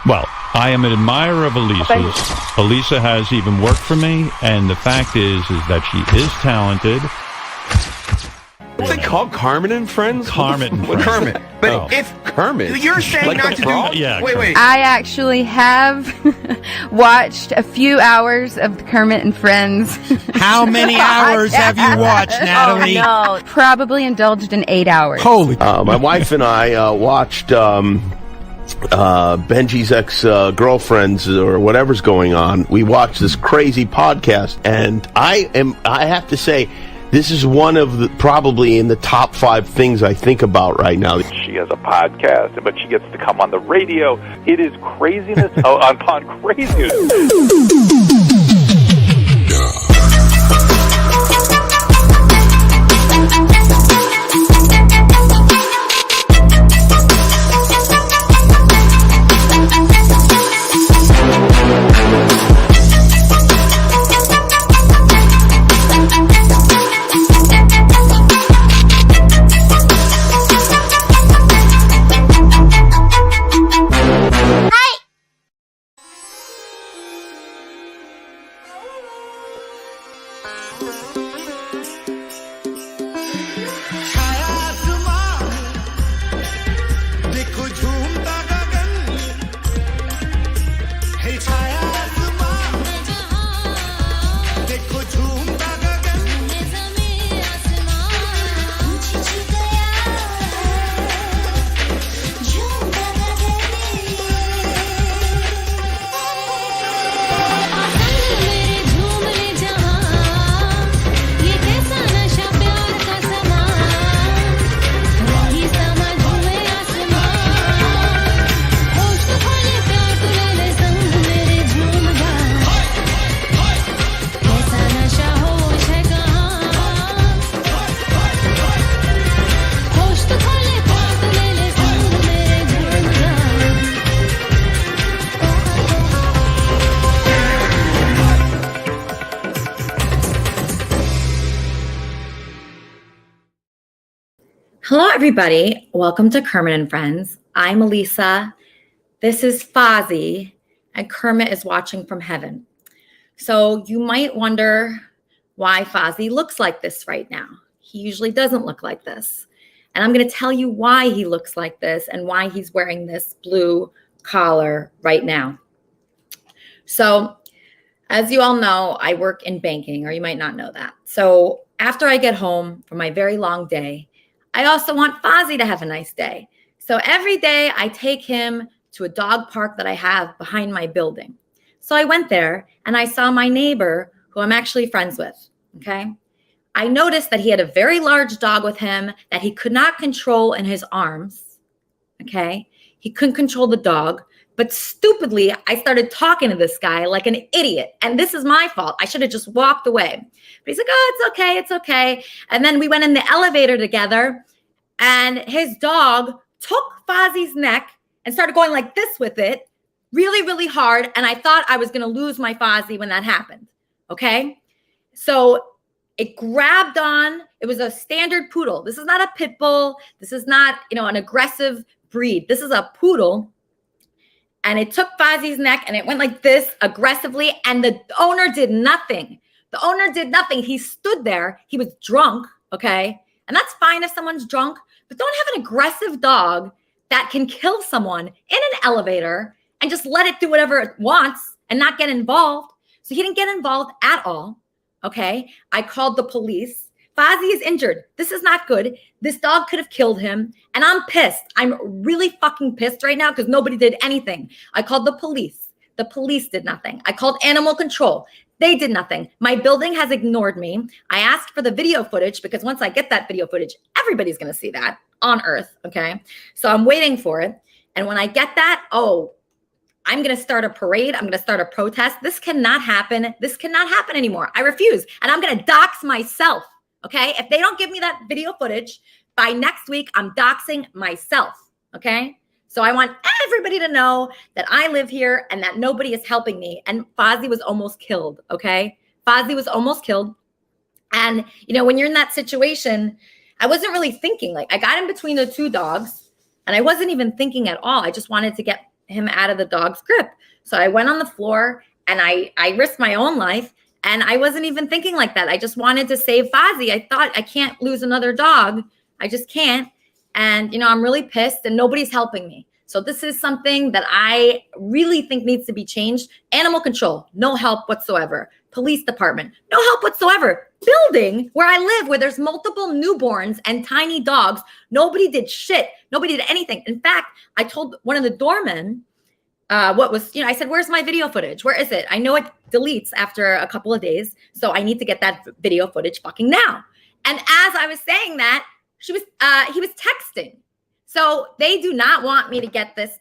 Well, I am an admirer of Elisa's. Elisa has even worked for me, and the fact is that she is talented. What's it called? Kermit and Friends? Kermit and Friends. Kermit. But It's Kermit. You're saying like not to frog? do... Yeah, wait. I actually have watched a few hours of the Kermit and Friends. How many hours have you watched, Natalie? Oh, no. Probably indulged in 8 hours. Holy... My wife and I watched Benji's ex-girlfriends or whatever's going on. We watched this crazy podcast, and I have to say, this is one of the, probably in the top 5 things I think about right now. She has a podcast, but she gets to come on the radio. It is craziness upon craziness. Hello, everybody. Welcome to Kermit and Friends. I'm Elisa. This is Fozzie, and Kermit is watching from heaven. So you might wonder why Fozzie looks like this right now. He usually doesn't look like this. And I'm going to tell you why he looks like this and why he's wearing this blue collar right now. So as you all know, I work in banking, or you might not know that. So after I get home from my very long day, I also want Fozzie to have a nice day. So every day I take him to a dog park that I have behind my building. So I went there and I saw my neighbor, who I'm actually friends with, okay? I noticed that he had a very large dog with him that he could not control in his arms, okay? He couldn't control the dog, but stupidly, I started talking to this guy like an idiot. And this is my fault. I should have just walked away. But he's like, oh, it's okay, it's okay. And then we went in the elevator together, and his dog took Fozzie's neck and started going like this with it, really, really hard. And I thought I was going to lose my Fozzie when that happened, okay? So it grabbed on. It was a standard poodle. This is not a pit bull. This is not, an aggressive breed. This is a poodle. And it took Fozzie's neck and it went like this aggressively. And the owner did nothing. The owner did nothing. He stood there. He was drunk, okay? And that's fine if someone's drunk, but don't have an aggressive dog that can kill someone in an elevator and just let it do whatever it wants and not get involved. So he didn't get involved at all, okay? I called the police. Fozzie is injured. This is not good. This dog could have killed him. And I'm pissed. I'm really fucking pissed right now because nobody did anything. I called the police. The police did nothing. I called animal control. They did nothing. My building has ignored me. I asked for the video footage because once I get that video footage, everybody's going to see that on Earth, okay? So I'm waiting for it. And when I get that, I'm going to start a parade. I'm going to start a protest. This cannot happen. This cannot happen anymore. I refuse. And I'm going to dox myself. Okay, if they don't give me that video footage by next week, I'm doxing myself. Okay, so I want everybody to know that I live here and that nobody is helping me. And Fozzie was almost killed. Okay, Fozzie was almost killed. And when you're in that situation, I wasn't really thinking. Like I got in between the two dogs, and I wasn't even thinking at all. I just wanted to get him out of the dog's grip. So I went on the floor and I risked my own life. And I wasn't even thinking like that. I just wanted to save Fozzie. I thought I can't lose another dog. I just can't. And, I'm really pissed and nobody's helping me. So this is something that I really think needs to be changed. Animal control, no help whatsoever. Police department, no help whatsoever. Building where I live, where there's multiple newborns and tiny dogs, nobody did shit. Nobody did anything. In fact, I told one of the doormen, I said, where's my video footage? Where is it? I know it deletes after a couple of days. So I need to get that video footage fucking now. And as I was saying that, he was texting. So they do not want me to get this.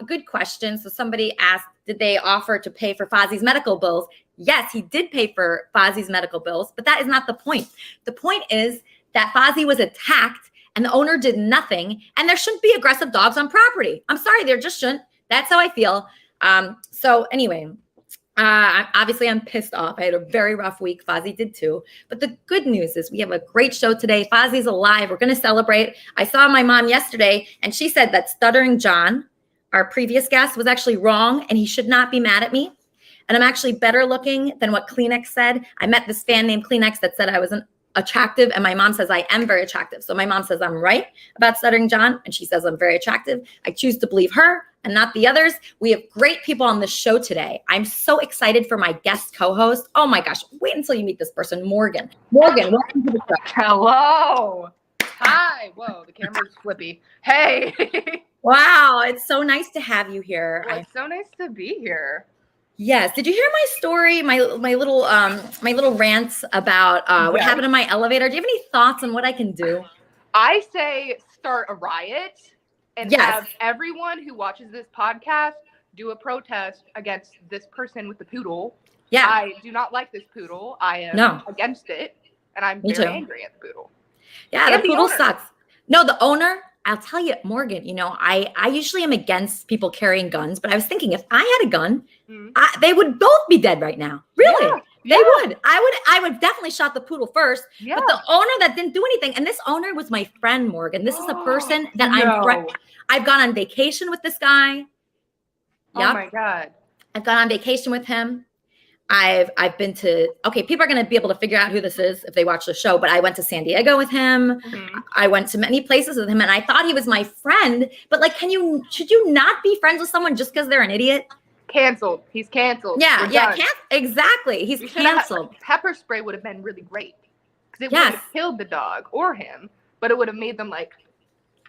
Good question. So somebody asked, did they offer to pay for Fozzie's medical bills? Yes, he did pay for Fozzie's medical bills, but that is not the point. The point is that Fozzie was attacked and the owner did nothing. And there shouldn't be aggressive dogs on property. I'm sorry, there just shouldn't. That's how I feel. So anyway, obviously I'm pissed off. I had a very rough week. Fozzie did too. But the good news is we have a great show today. Fozzie's alive. We're going to celebrate. I saw my mom yesterday and she said that Stuttering John, our previous guest, was actually wrong and he should not be mad at me. And I'm actually better looking than what Kleenex said. I met this fan named Kleenex that said I wasn't attractive, and my mom says I am very attractive. So my mom says I'm right about Stuttering John, and she says I'm very attractive. I choose to believe her and not the others. We have great people on the show today. I'm so excited for my guest co-host. Oh my gosh, wait until you meet this person, Morgan. Morgan, welcome to the show. Hello. Hi. Whoa, the camera's flippy. Hey. Wow, it's so nice to have you here. Well, it's so nice to be here. Yes. Did you hear my story? My little rants about what happened in my elevator. Do you have any thoughts on what I can do? I say start a riot and have everyone who watches this podcast do a protest against this person with the poodle. Yeah. I do not like this poodle. I am against it, and I'm very angry at the poodle. Yeah, And the poodle owner. sucks. No, the owner. I'll tell you, Morgan, I usually am against people carrying guns, but I was thinking if I had a gun, they would both be dead right now. Really? Yeah. They would. I would definitely shot the poodle first, but the owner that didn't do anything, and this owner was my friend, Morgan. This is a person that I've gone on vacation with this guy. Yep. Oh my God. I've gone on vacation with him. I've been to, people are going to be able to figure out who this is if they watch the show, but I went to San Diego with him. I went to many places with him and I thought he was my friend, but should you not be friends with someone just because they're an idiot? Canceled. He's canceled. Yeah. Exactly. He's canceled. Pepper spray would have been really great because it would have killed the dog or him, but it would have made them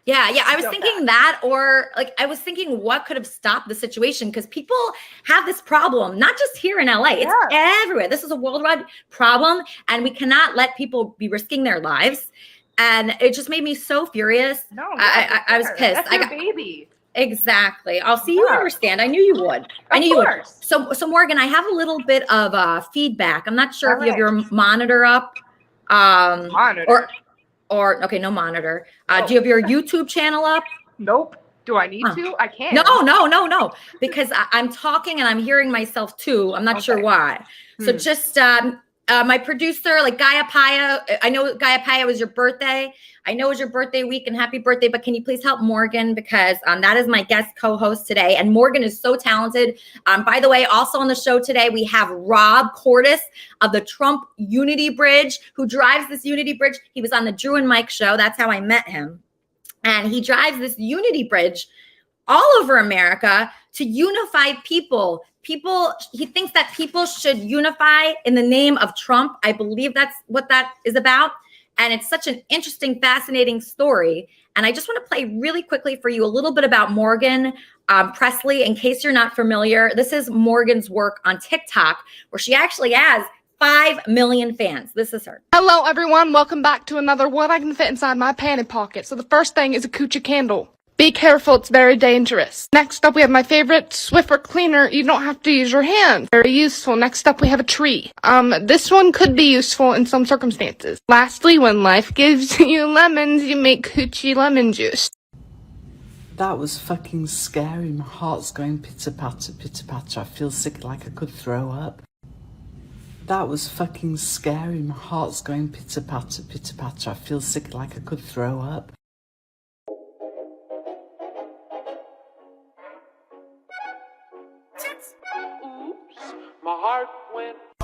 Yeah. I was thinking that, or I was thinking what could have stopped the situation, because people have this problem, not just here in LA, it's everywhere. This is a worldwide problem, and we cannot let people be risking their lives. And it just made me so furious. No, I was pissed. That's your baby. Exactly. I'll see you understand. I knew you would. I knew you would. So Morgan, I have a little bit of feedback. I'm not sure if you have your monitor up. Monitor. Or okay, no monitor. Do you have your YouTube channel up? Nope. Do I need to? I can't. No. Because I'm talking and I'm hearing myself too. I'm not sure why. So just my producer, Gaia Paya. I know Gaia Paya was your birthday. I know it was your birthday week, and happy birthday. But can you please help Morgan, because that is my guest co-host today, and Morgan is so talented. By the way, also on the show today we have Rob Cordes of the Trump Unity Bridge, who drives this Unity Bridge. He was on the Drew and Mike show. That's how I met him, and he drives this Unity Bridge all over America to unify people. He thinks that people should unify in the name of Trump. I believe that's what that is about. And it's such an interesting, fascinating story. And I just want to play really quickly for you a little bit about Morgan Presley. In case you're not familiar, this is Morgan's work on TikTok, where she actually has 5 million fans. This is her. Hello, everyone. Welcome back to another What I Can Fit Inside My Panty Pocket. So the first thing is a coochie candle. Be careful, it's very dangerous. Next up, we have my favorite Swiffer cleaner. You don't have to use your hands. Very useful. Next up, we have a tree. This one could be useful in some circumstances. Lastly, when life gives you lemons, you make coochie lemon juice. That was fucking scary. My heart's going pitter-patter, pitter-patter. I feel sick, like I could throw up. That was fucking scary. My heart's going pitter-patter, pitter-patter. I feel sick, like I could throw up.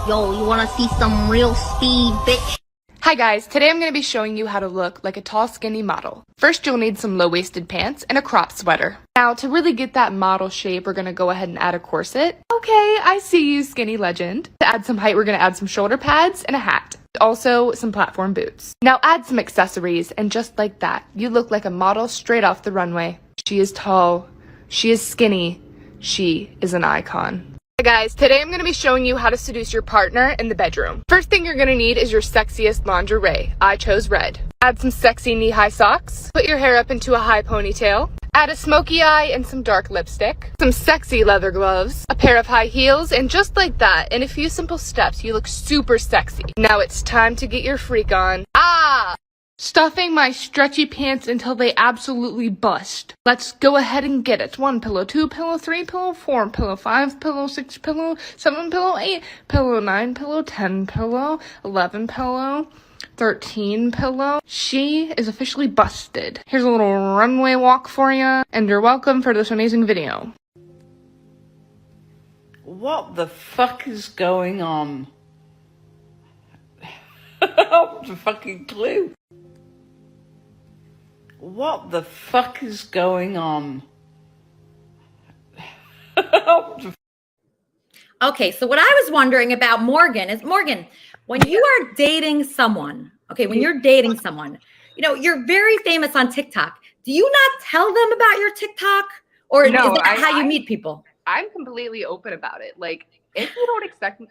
Yo, you wanna see some real speed, bitch? Hi guys, today I'm going to be showing you how to look like a tall, skinny model. First, you'll need some low-waisted pants and a crop sweater. Now, to really get that model shape, we're going to go ahead and add a corset. Okay, I see you, skinny legend. To add some height, we're going to add some shoulder pads and a hat. Also, some platform boots. Now add some accessories, and just like that, you look like a model straight off the runway. She is tall. She is skinny. She is an icon. Hi guys, today I'm going to be showing you how to seduce your partner in the bedroom. First thing you're going to need is your sexiest lingerie. I chose red. Add some sexy knee-high socks. Put your hair up into a high ponytail. Add a smoky eye and some dark lipstick. Some sexy leather gloves. A pair of high heels, and just like that, in a few simple steps, you look super sexy. Now it's time to get your freak on. Stuffing my stretchy pants until they absolutely bust. Let's go ahead and get it. 1 pillow, 2 pillow, 3 pillow, 4 pillow, 5 pillow, 6 pillow, 7 pillow, 8 pillow, 9 pillow, 10 pillow, 11 pillow, 13 pillow. She is officially busted. Here's a little runway walk for you, and you're welcome for this amazing video. What the fuck is going on? I haven't a fucking clue. What the fuck is going on? Okay, so what I was wondering about Morgan is, Morgan, when you are dating someone, when you're dating someone, you're very famous on TikTok. Do you not tell them about your TikTok? Or No, is that how you meet people? I'm completely open about it. Like, if you don't accept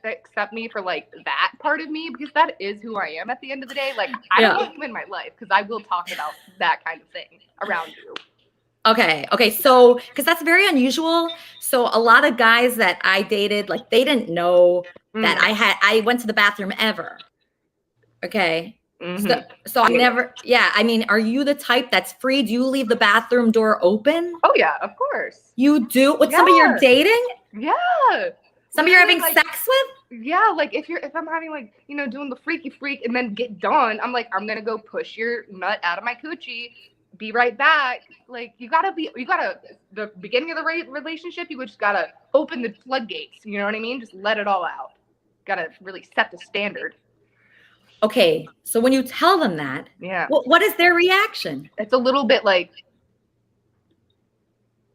me for like that part of me, because that is who I am at the end of the day, like I don't want you in my life because I will talk about that kind of thing around you. Okay. So, because that's very unusual. So a lot of guys that I dated, like they didn't know that I went to the bathroom ever. Okay. So I never, I mean, are you the type that's free? Do you leave the bathroom door open? Oh yeah, of course. You do? With somebody you're dating? Yeah. Somebody you're having sex with? Yeah, like if I'm having like, doing the freaky freak and then get done, I'm like, I'm gonna go push your nut out of my coochie, be right back. Like the beginning of the relationship, you just gotta open the floodgates, you know what I mean? Just let it all out. Gotta really set the standard. Okay, so when you tell them that, what is their reaction? It's a little bit like,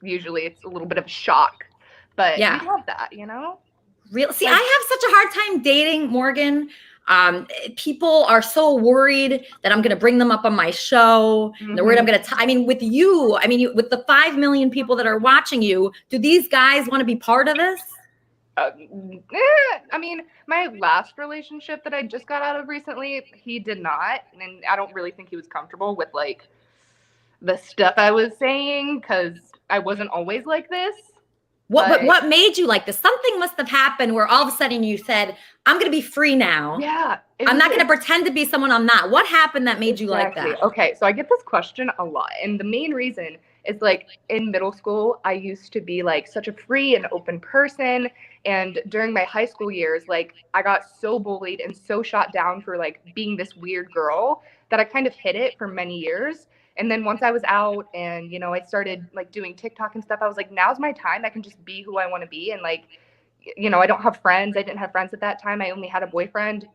usually it's a little bit of a shock, but we love that, Real. See, I have such a hard time dating, Morgan. People are so worried that I'm going to bring them up on my show. They're worried I'm going to, with you, with the 5 million people that are watching you, do these guys want to be part of this? My last relationship that I just got out of recently, he did not. And I don't really think he was comfortable with like the stuff I was saying because I wasn't always like this. What made you like this? Something must have happened where all of a sudden you said, I'm going to be free now. Yeah. I'm not going to pretend to be someone I'm not. What happened that made you like that? Okay. So I get this question a lot. And the main reason is like in middle school, I used to be like such a free and open person. And during my high school years, like I got so bullied and so shot down for like being this weird girl that I kind of hid it for many years. And then once I was out and, I started like doing TikTok and stuff, I was like, now's my time. I can just be who I want to be. And like, I don't have friends. I didn't have friends at that time. I only had a boyfriend.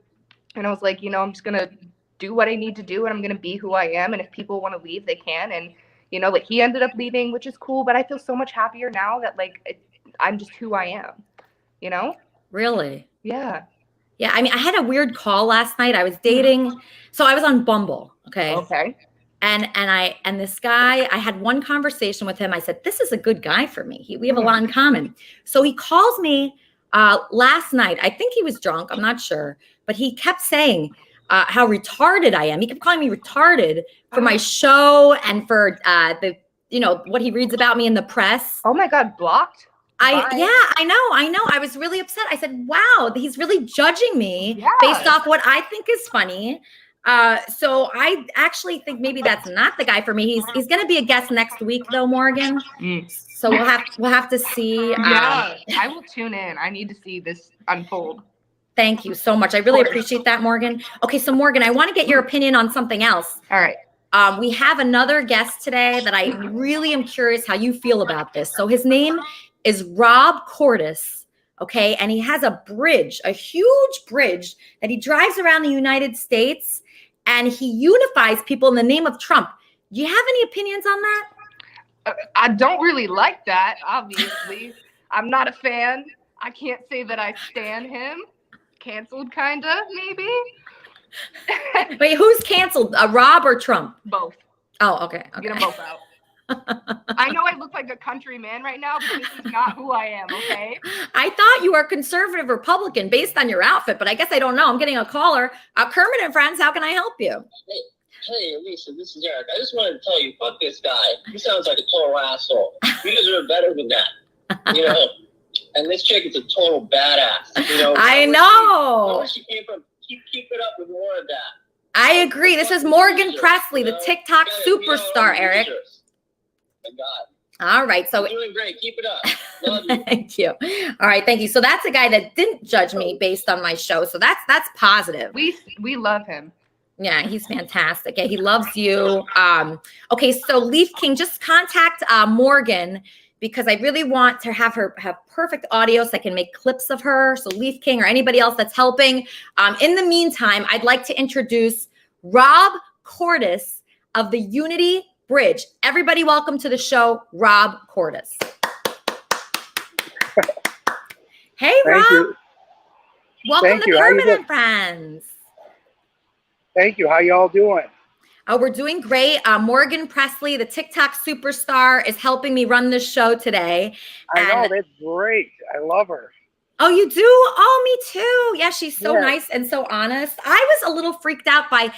And I was like, I'm just going to do what I need to do. And I'm going to be who I am. And if people want to leave, they can. And, like he ended up leaving, which is cool. But I feel so much happier now that like I'm just who I am, Really? Yeah. Yeah. I had a weird call last night. I was dating. So I was on Bumble. Okay. And this guy, I had one conversation with him. I said, this is a good guy for me. We have a lot in common. So he calls me last night. I think he was drunk. I'm not sure. But he kept saying how retarded I am. He kept calling me retarded for my show and for what he reads about me in the press. Oh my God, blocked? I know. I was really upset. I said, wow, he's really judging me based off what I think is funny. So I actually think maybe that's not the guy for me. He's going to be a guest next week though, Morgan. So we'll have to see. Yeah, I will tune in. I need to see this unfold. Thank you so much. I really appreciate that, Morgan. Okay, so Morgan, I want to get your opinion on something else. All right. We have another guest today that I really am curious how you feel about this. So his name is Rob Cortis Okay. And he has a bridge, a huge bridge that he drives around the United States, and he unifies people in the name of Trump. Do you have any opinions on that? I don't really like that, obviously. I'm not a fan. I can't say that I stan him. Canceled, kinda, maybe. Wait, who's canceled? Rob or Trump? Both. Oh, okay. Get them both out. I know I look like a country man right now, but this is not who I am, okay? I thought you were a conservative Republican based on your outfit, but I guess I don't know. I'm getting a caller. Kermit and Friends, how can I help you? Hey, Elisa, this is Eric. I just wanted to tell you, fuck this guy. He sounds like a total asshole. You deserve better than that. You know? And this chick is a total badass. You know? I know. Where she came from. Keep it up with more of that. I agree. This is Morgan Presley, the TikTok superstar, Eric. My God. All right. So you're doing great. Keep it up. Love you. Thank you. All right. Thank you. So that's a guy that didn't judge me based on my show. So that's positive. We love him. Yeah, he's fantastic. Yeah, he loves you. Okay, so Leaf King, just contact Morgan, because I really want to have her have perfect audio so I can make clips of her. So Leaf King or anybody else that's helping. In the meantime, I'd like to introduce Rob Cordes of the Unity Bridge. Everybody, welcome to the show, Rob Cordes. Hey, Rob. You. Welcome to Kermit and Friends. Thank you. How y'all doing? Oh, we're doing great. Morgan Presley, the TikTok superstar, is helping me run this show today. I know, that's great. I love her. Oh, you do? Oh, me too. Yeah, she's so nice and so honest. I was a little freaked out when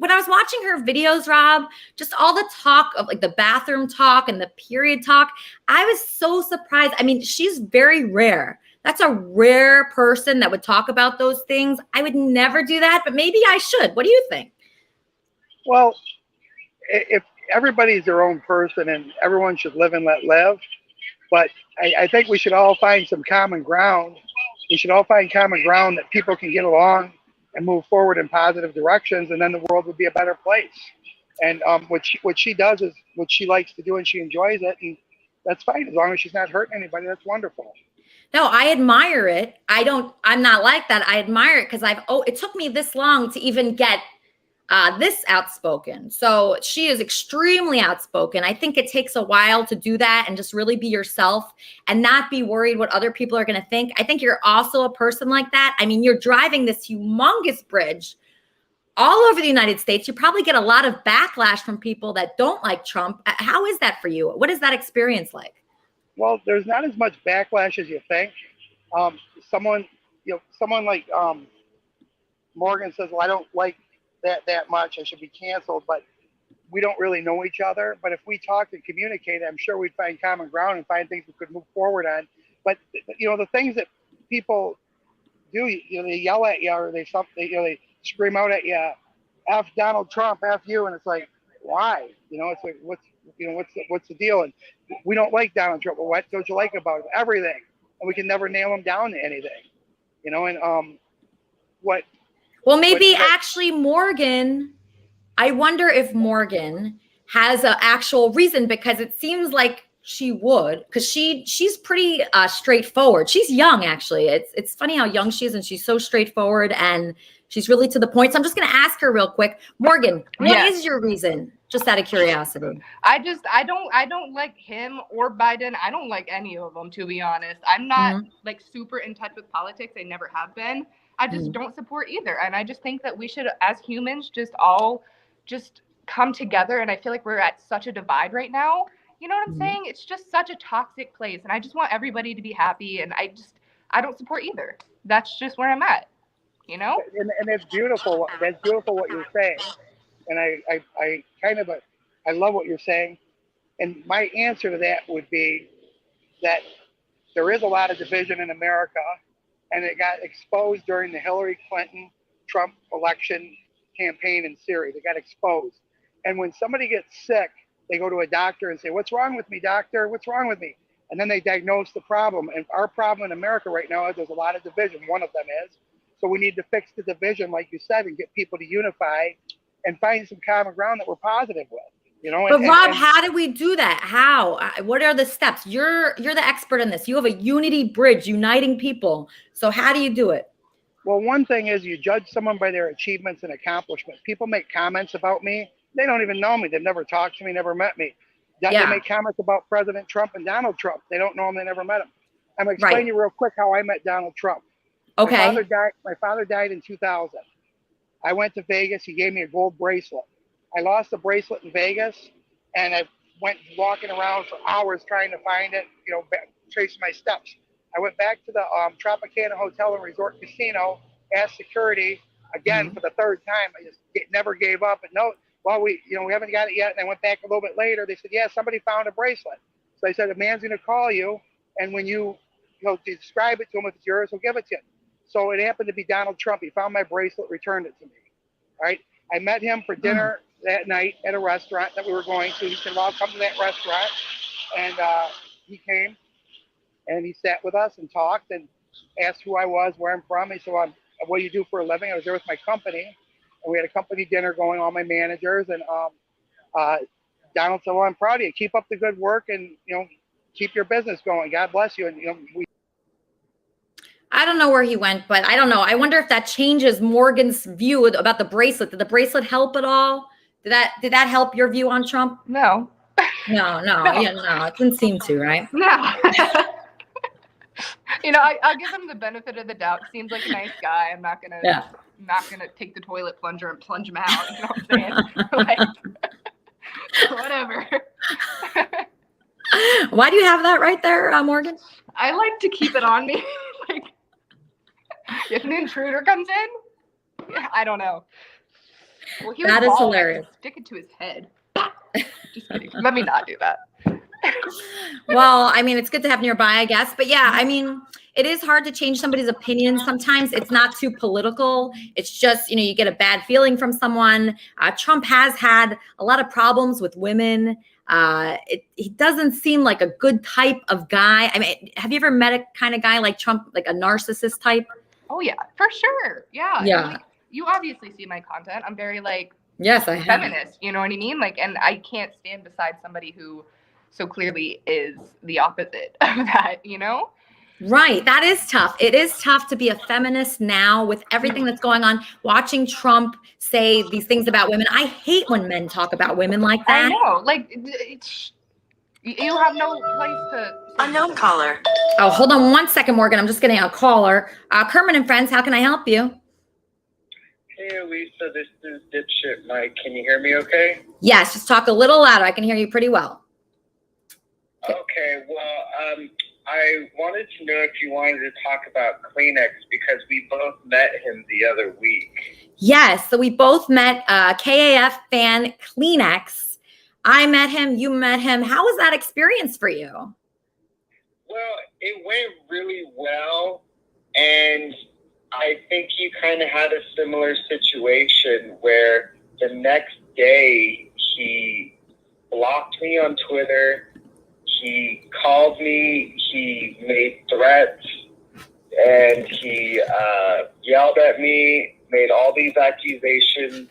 I was watching her videos, Rob, just all the talk of like the bathroom talk and the period talk. I was so surprised. I mean, she's very rare. That's a rare person that would talk about those things. I would never do that, but maybe I should. What do you think? Well, if everybody's their own person and everyone should live and let live, but I think we should all find some common ground. We should all find common ground that people can get along and move forward in positive directions, and then the world would be a better place. And what she does is what she likes to do, and she enjoys it, and that's fine. As long as she's not hurting anybody, that's wonderful. No, I admire it. I'm not like that. I admire it because it took me this long to even get this outspoken. So she is extremely outspoken. I think it takes a while to do that and just really be yourself and not be worried what other people are going to think. I think you're also a person like that. I mean, you're driving this humongous bridge all over the United States. You probably get a lot of backlash from people that don't like Trump. How is that for you? What is that experience like? Well, there's not as much backlash as you think. Someone like Morgan says, well, I don't like that much. I should be canceled. But we don't really know each other. But if we talked and communicated, I'm sure we'd find common ground and find things we could move forward on. But the things that people do, they yell at you or they scream out at you, F Donald Trump, F you, and it's like, why? It's like, what's the deal? And we don't like Donald Trump. Well, what don't you like about him? Everything. And we can never nail him down to anything. Well, maybe actually Morgan, I wonder if Morgan has an actual reason, because it seems like she would, because she's pretty straightforward. She's young, actually. It's funny how young she is, and she's so straightforward and she's really to the point. So I'm just going to ask her real quick. Morgan, what is your reason? Just out of curiosity. I don't like him or Biden. I don't like any of them, to be honest. I'm not like super in touch with politics. I never have been. I just don't support either. And I just think that we should, as humans, just all just come together. And I feel like we're at such a divide right now. You know what I'm saying? It's just such a toxic place. And I just want everybody to be happy. And I don't support either. That's just where I'm at, And it's beautiful. That's beautiful what you're saying. And I love what you're saying. And my answer to that would be that there is a lot of division in America, and it got exposed during the Hillary Clinton Trump election campaign in Syria. They got exposed. And when somebody gets sick, they go to a doctor and say, what's wrong with me, doctor? What's wrong with me? And then they diagnose the problem. And our problem in America right now is there's a lot of division. One of them is. So we need to fix the division, like you said, and get people to unify and find some common ground that we're positive with. You know, But Rob, how do we do that? How? What are the steps? You're the expert in this. You have a unity bridge uniting people. So how do you do it? Well, one thing is you judge someone by their achievements and accomplishments. People make comments about me. They don't even know me. They've never talked to me, never met me. They make comments about President Trump and Donald Trump. They don't know him. They never met him. I'm going to explain you real quick how I met Donald Trump. Okay. My father died in 2000. I went to Vegas. He gave me a gold bracelet. I lost the bracelet in Vegas, and I went walking around for hours trying to find it, you know, tracing my steps. I went back to the Tropicana Hotel and Resort Casino, asked security again for the third time. I just never gave up. And no, well, we haven't got it yet. And I went back a little bit later. They said, yeah, somebody found a bracelet. So I said, a man's going to call you, and when you describe it to him, if it's yours, he'll give it to you. So it happened to be Donald Trump. He found my bracelet, returned it to me. All right. I met him for dinner that night at a restaurant that we were going to. He said, well, I'll come to that restaurant. And he came and he sat with us and talked and asked who I was, where I'm from. He said, well, what do you do for a living? I was there with my company. And we had a company dinner going, all my managers. And Donald said, well, I'm proud of you. Keep up the good work and, keep your business going. God bless you. And, I don't know where he went, but I don't know. I wonder if that changes Morgan's view about the bracelet. Did the bracelet help at all? Did that help your view on Trump? No. No. Yeah, no, it didn't seem to, right? No. I'll give him the benefit of the doubt. Seems like a nice guy. I'm not gonna take the toilet plunger and plunge him out. You know what I'm saying? Whatever. Why do you have that right there, Morgan? I like to keep it on me. If an intruder comes in, I don't know. Well, that is hilarious. Stick it to his head. Just kidding. Let me not do that. Well, I mean, it's good to have nearby, I guess. But yeah, I mean, it is hard to change somebody's opinion. Sometimes it's not too political. It's just, you get a bad feeling from someone. Trump has had a lot of problems with women. He doesn't seem like a good type of guy. I mean, have you ever met a kind of guy like Trump, like a narcissist type? Oh yeah, for sure. Yeah. Yeah. You obviously see my content. I'm very yes, I have. feminist. You know what I mean? And I can't stand beside somebody who so clearly is the opposite of that. Right. That is tough. It is tough to be a feminist now with everything that's going on. Watching Trump say these things about women. I hate when men talk about women like that. I know. You have no place to. Unknown caller. Oh, hold on 1 second, Morgan. I'm just getting a caller. Kermit and Friends, how can I help you? Hey, Elisa, this is Dipshit Mike. Can you hear me okay? Yes, just talk a little louder. I can hear you pretty well. Okay, well, I wanted to know if you wanted to talk about Kleenex because we both met him the other week. Yes, so we both met KAF fan Kleenex. I met him, you met him. How was that experience for you? Well, it went really well, and I think you kind of had a similar situation where the next day he blocked me on Twitter. He called me, he made threats, and he yelled at me, made all these accusations,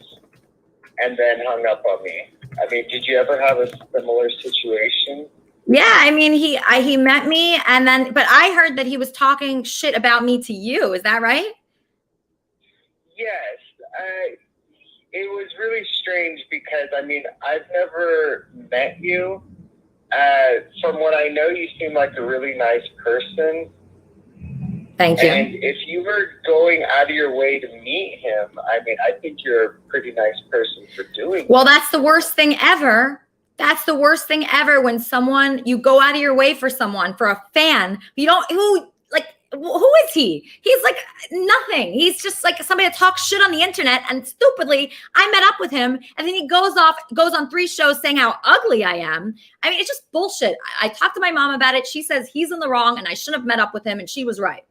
and then hung up on me. I mean, did you ever have a similar situation? Yeah, I mean, he met me, but I heard that he was talking shit about me to you. Is that right? Yes. It was really strange because, I mean, I've never met you. From what I know, you seem like a really nice person. Thank you. And if you were going out of your way to meet him, I mean, I think you're a pretty nice person for doing Well, that's the worst thing ever. That's the worst thing ever when you go out of your way for someone, for a fan. Who is he? He's like nothing. He's just like somebody that talks shit on the internet. And stupidly, I met up with him, and then he goes on 3 shows saying how ugly I am. I mean, it's just bullshit. I talked to my mom about it. She says he's in the wrong, and I shouldn't have met up with him, and she was right.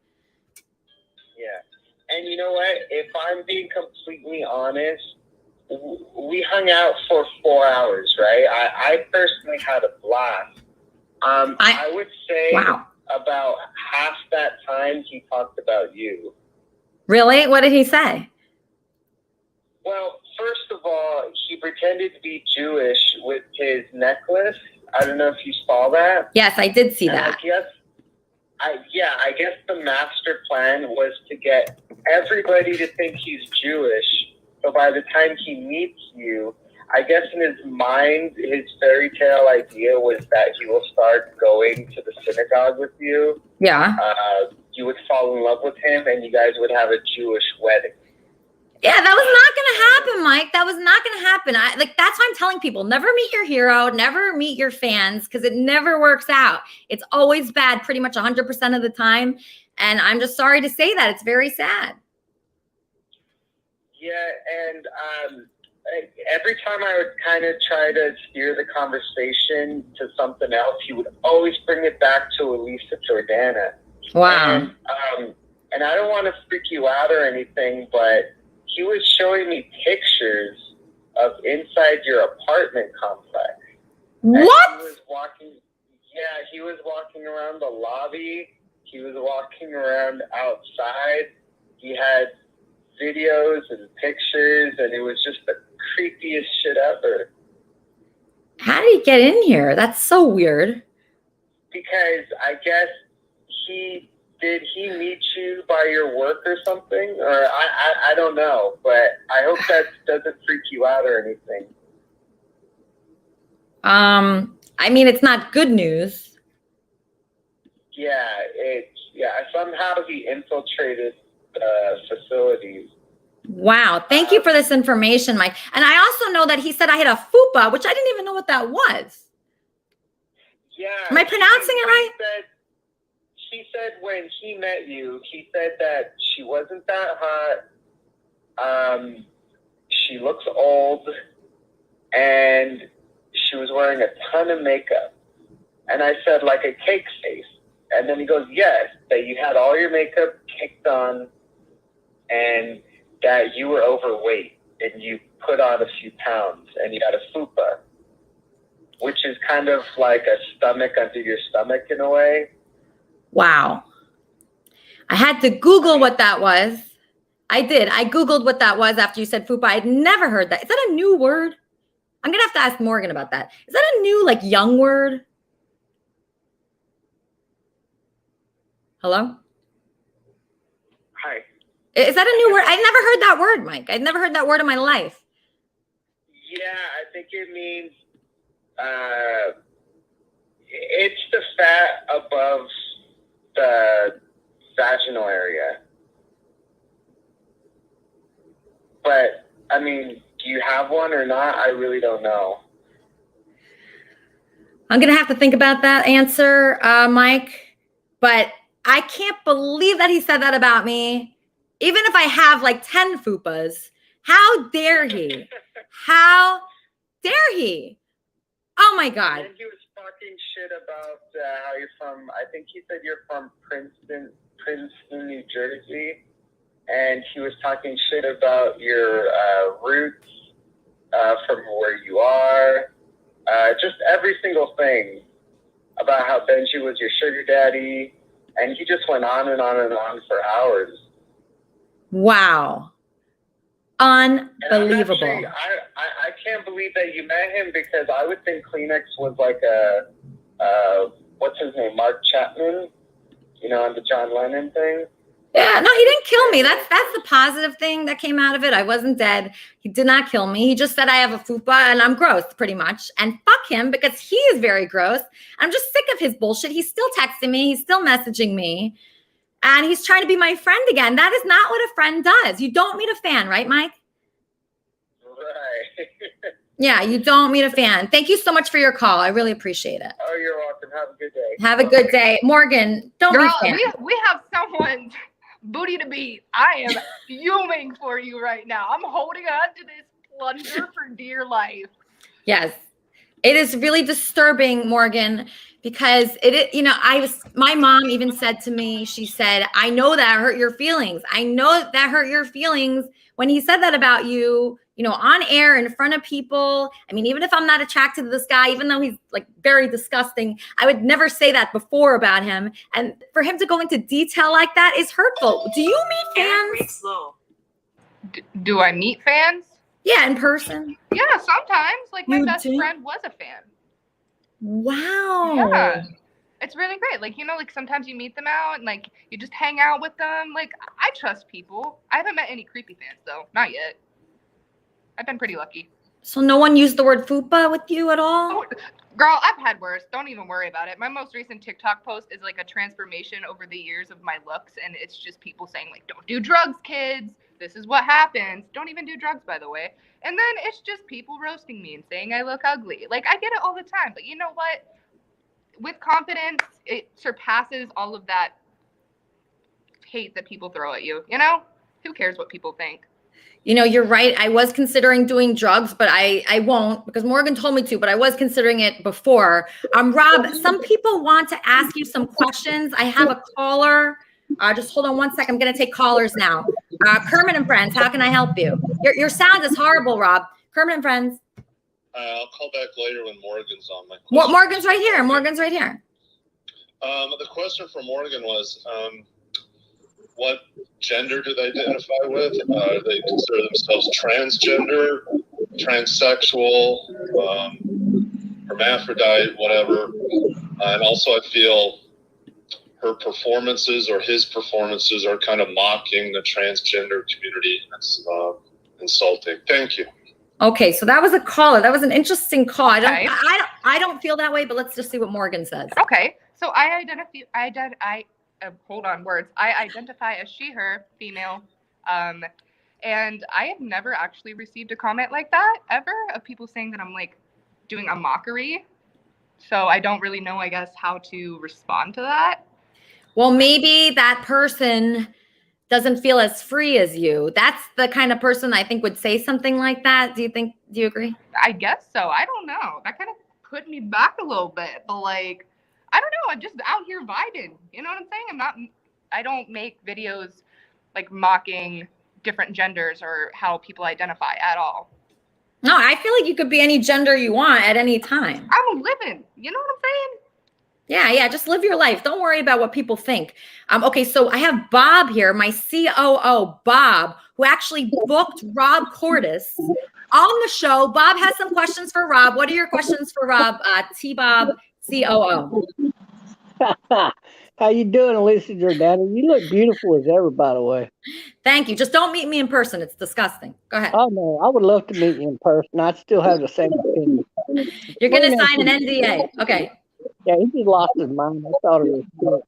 Yeah. And you know what? If I'm being completely honest, we hung out for 4 hours, right? I personally had a blast. I would say about half that time he talked about you. Really? What did he say? Well, first of all, he pretended to be Jewish with his necklace. I don't know if you saw that. Yes, I did see that. I guess the master plan was to get everybody to think he's Jewish. So by the time he meets you, I guess in his mind, his fairy tale idea was that he will start going to the synagogue with you. Yeah. You would fall in love with him, and you guys would have a Jewish wedding. Yeah, that was not going to happen, Mike. That was not going to happen. That's why I'm telling people, never meet your hero, never meet your fans, because it never works out. It's always bad pretty much 100% of the time. And I'm just sorry to say that. It's very sad. Yeah, and every time I would kind of try to steer the conversation to something else, he would always bring it back to Elisa Jordana. Wow. And I don't want to freak you out or anything, but he was showing me pictures of inside your apartment complex. What? He was walking around the lobby. He was walking around outside. He had videos and pictures, and it was just the creepiest shit ever. How did he get in here? That's so weird. Because I guess did he meet you by your work or something? Or I don't know, but I hope that doesn't freak you out or anything. I mean, it's not good news. Yeah, somehow he infiltrated facilities. Wow. Thank you for this information, Mike. And I also know that he said I had a fupa, which I didn't even know what that was. Yeah. Am I pronouncing it right? She said when he met you, he said that she wasn't that hot. She looks old, and she was wearing a ton of makeup. And I said, like a cake face. And then he goes, yes, that you had all your makeup kicked on, and that you were overweight, and you put on a few pounds, and you had a fupa, which is kind of like a stomach under your stomach in a way. Wow. I had to Google what that was. I did. I Googled what that was after you said fupa. I'd never heard that. Is that a new word? I'm going to have to ask Morgan about that. Is that a new, young word? Hello? Hi. Is that a new word? I've never heard that word, Mike. I've never heard that word in my life. Yeah, I think it means it's the fat above the vaginal area. But, I mean, do you have one or not? I really don't know. I'm going to have to think about that answer, Mike. But I can't believe that he said that about me. Even if I have 10 fupas, how dare he? How dare he? Oh my God. And he was talking shit about how you're from, I think he said you're from Princeton, New Jersey. And he was talking shit about your roots from where you are. Just every single thing about how Benji was your sugar daddy. And he just went on and on and on for hours. Wow. Unbelievable. Actually, I can't believe that you met him, because I would think Kleenex was like a what's his name, Mark Chapman, on the John Lennon thing. Yeah, no, he didn't kill me. That's the positive thing that came out of it. I wasn't dead. He did not kill me. He just said I have a fupa and I'm gross, pretty much. And fuck him, because he is very gross. I'm just sick of his bullshit. He's still texting me. He's still messaging me. And he's trying to be my friend again. That is not what a friend does. You don't meet a fan, right, Mike? Right. Yeah, you don't meet a fan. Thank you so much for your call. I really appreciate it. Oh, you're welcome. Have a good day. Have a good day. Morgan, don't Girl, be fans. we have someone's booty to beat. I am fuming for you right now. I'm holding on to this plunger for dear life. Yes. It is really disturbing, Morgan, because my mom even said to me, she said, I know that hurt your feelings. I know that hurt your feelings when he said that about you, on air in front of people. I mean, even if I'm not attracted to this guy, even though he's very disgusting, I would never say that before about him. And for him to go into detail like that is hurtful. Do you meet fans? Do I meet fans? Yeah, in person. Yeah, sometimes. Like my You best do? friend was a fan. Wow. Yeah. It's really great. Like, like sometimes you meet them out and like you just hang out with them. Like, I trust people. I haven't met any creepy fans though. Not yet. I've been pretty lucky. So no one used the word fupa with you at all? Oh, girl, I've had worse. Don't even worry about it. My most recent TikTok post is like a transformation over the years of my looks, and it's just people saying like, "Don't do drugs, kids. This is what happens." Don't even do drugs, by the way. And then it's just people roasting me and saying I look ugly. Like, I get it all the time, but you know what? With confidence, it surpasses all of that hate that people throw at you. Who cares what people think? You're right. I was considering doing drugs, but I won't because Morgan told me to, but I was considering it before. Rob, some people want to ask you some questions. I have a caller. Just hold on one second. I'm going to take callers now. Kermit and Friends, how can I help you? Your sound is horrible, Rob. Kermit and Friends. I'll call back later when Morgan's on. Morgan's right here. Morgan's right here. The question for Morgan was, what gender do they identify with? They consider themselves transgender, transsexual, hermaphrodite, whatever. And also I feel her performances or his performances are kind of mocking the transgender community. That's insulting. Thank you. Okay, so that was a caller. That was an interesting call. I don't feel that way, but let's just see what Morgan says. Okay, so I identify as she, her, female, and I have never actually received a comment like that ever of people saying that I'm like doing a mockery. So I don't really know, I guess, how to respond to that. Well, maybe that person doesn't feel as free as you. That's the kind of person I think would say something like that. Do you agree? I guess so. I don't know. That kind of put me back a little bit, but like, I don't know. I'm just out here vibing. You know what I'm saying? I don't make videos like mocking different genders or how people identify at all. No, I feel like you could be any gender you want at any time. I'm living. You know what I'm saying? Yeah. Just live your life. Don't worry about what people think. Okay, so I have Bob here, my COO, Bob, who actually booked Rob Cordes on the show. Bob has some questions for Rob. What are your questions for Rob? T-Bob, COO. How you doing, Elisa Jordana? You look beautiful as ever, by the way. Thank you. Just don't meet me in person. It's disgusting. Go ahead. Oh, no. I would love to meet you in person. I'd still have the same opinion. You're going to sign an NDA. Okay. Yeah, he just lost his mind. I thought it was good.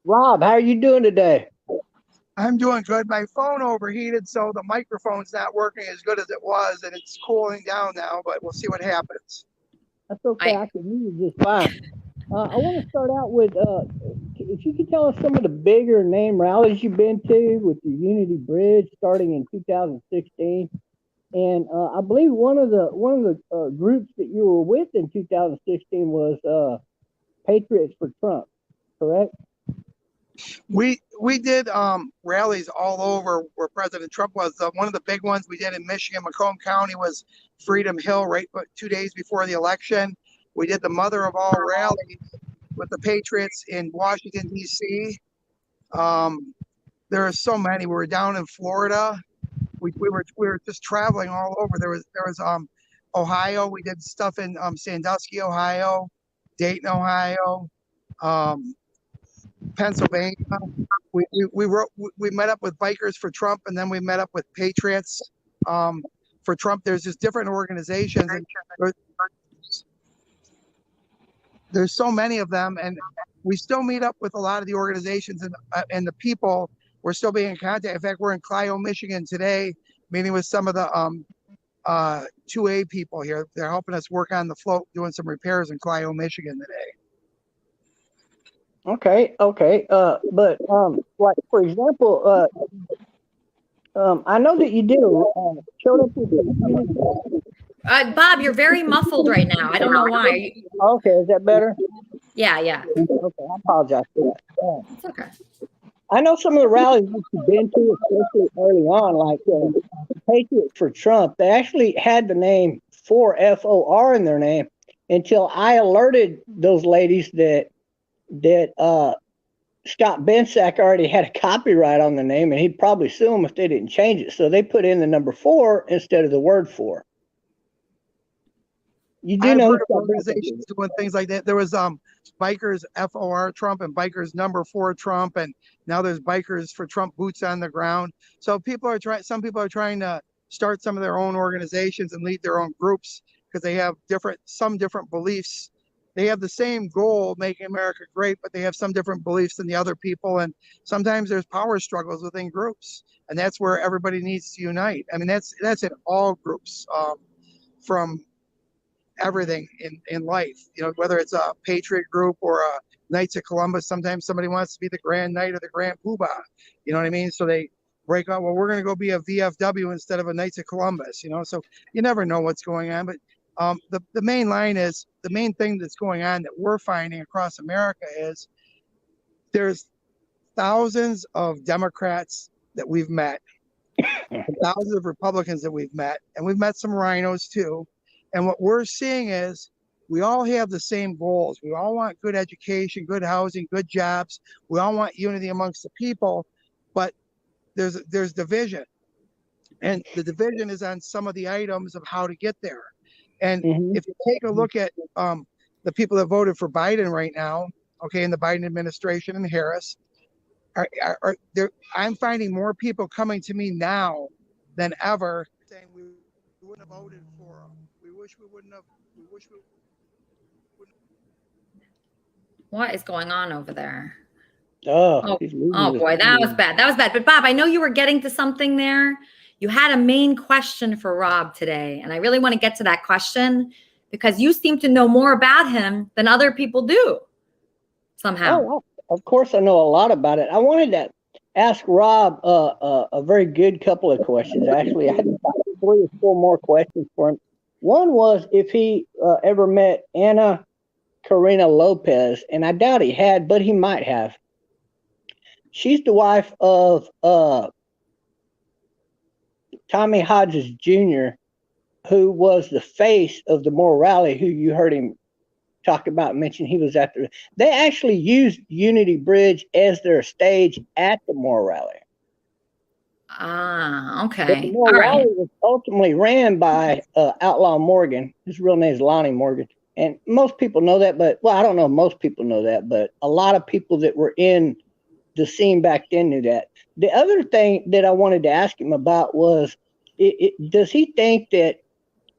Rob, how are you doing today? I'm doing good. My phone overheated, so the microphone's not working as good as it was, and it's cooling down now, but we'll see what happens. That's okay. I can hear you just fine. I want to start out with, if you could tell us some of the bigger name rallies you've been to with the Unity Bridge starting in 2016. And I believe one of the groups that you were with in 2016 was Patriots for Trump, correct? We did rallies all over where President Trump was. One of the big ones we did in Michigan, Macomb County, was Freedom Hill, right 2 days before the election. We did the mother of all rallies with the Patriots in Washington, D.C. There are so many. We were down in Florida. We were just traveling all over. There was Ohio. We did stuff in Sandusky, Ohio, Dayton, Ohio, Pennsylvania. We met up with Bikers for Trump, and then we met up with Patriots for Trump. There's just different organizations, and there's so many of them, and we still meet up with a lot of the organizations and the people. We're still being in contact. In fact, we're in Clio, Michigan today, meeting with some of the 2A people here. They're helping us work on the float, doing some repairs in Clio, Michigan today. Okay. But like for example, I know that you did showed up with Bob, you're very muffled right now. I don't know why. Okay, is that better? Yeah. Okay, I apologize for that. It's okay. I know some of the rallies that you've been to, especially early on, like Patriots for Trump. They actually had the name FOR in their name until I alerted those ladies that Scott Bensack already had a copyright on the name, and he'd probably sue them if they didn't change it. So they put in the number 4 instead of the word 4. You do I've know heard of organizations doing things like that. There was Bikers FOR Trump and Bikers number 4 Trump, and now there's Bikers for Trump, boots on the ground. So people are trying. Some people are trying to start some of their own organizations and lead their own groups because they have some different beliefs. They have the same goal, making America great, but they have some different beliefs than the other people. And sometimes there's power struggles within groups, and that's where everybody needs to unite. I mean, that's in all groups, from everything in life, you know, whether it's a patriot group or a Knights of Columbus. Sometimes somebody wants to be the Grand Knight or the Grand Poobah, you know what I mean? So they break out, well, we're going to go be a VFW instead of a Knights of Columbus, you know? So you never know what's going on. But the main line is, the main thing that's going on that we're finding across America is there's thousands of Democrats that we've met, thousands of Republicans that we've met, and we've met some rhinos too. And what we're seeing is we all have the same goals. We all want good education, good housing, good jobs. We all want unity amongst the people, but there's division. And the division is on some of the items of how to get there. And if you take a look at the people that voted for Biden right now, okay, in the Biden administration and Harris, I'm finding more people coming to me now than ever saying we wouldn't have voted for them. We wish we wouldn't have. What is going on over there? Oh boy, that was bad. That was bad. But Bob, I know you were getting to something there. You had a main question for Rob today, and I really want to get to that question because you seem to know more about him than other people do somehow. Oh, of course I know a lot about it. I wanted to ask Rob a very good couple of questions. Actually, I had about 3 or 4 more questions for him. One was if he ever met Anna Karina Lopez, and I doubt he had, but he might have. She's the wife of Tommy Hodges Jr., who was the face of the Moore Rally, who you heard him talk about, mention he was at the. They actually used Unity Bridge as their stage at the Moore Rally. Ah, okay. But the Moore Rally was ultimately ran by Outlaw Morgan. His real name is Lonnie Morgan. And most people know that, but, well, I don't know if most people know that, but a lot of people that were in the scene back then knew that. The other thing that I wanted to ask him about was, does he think that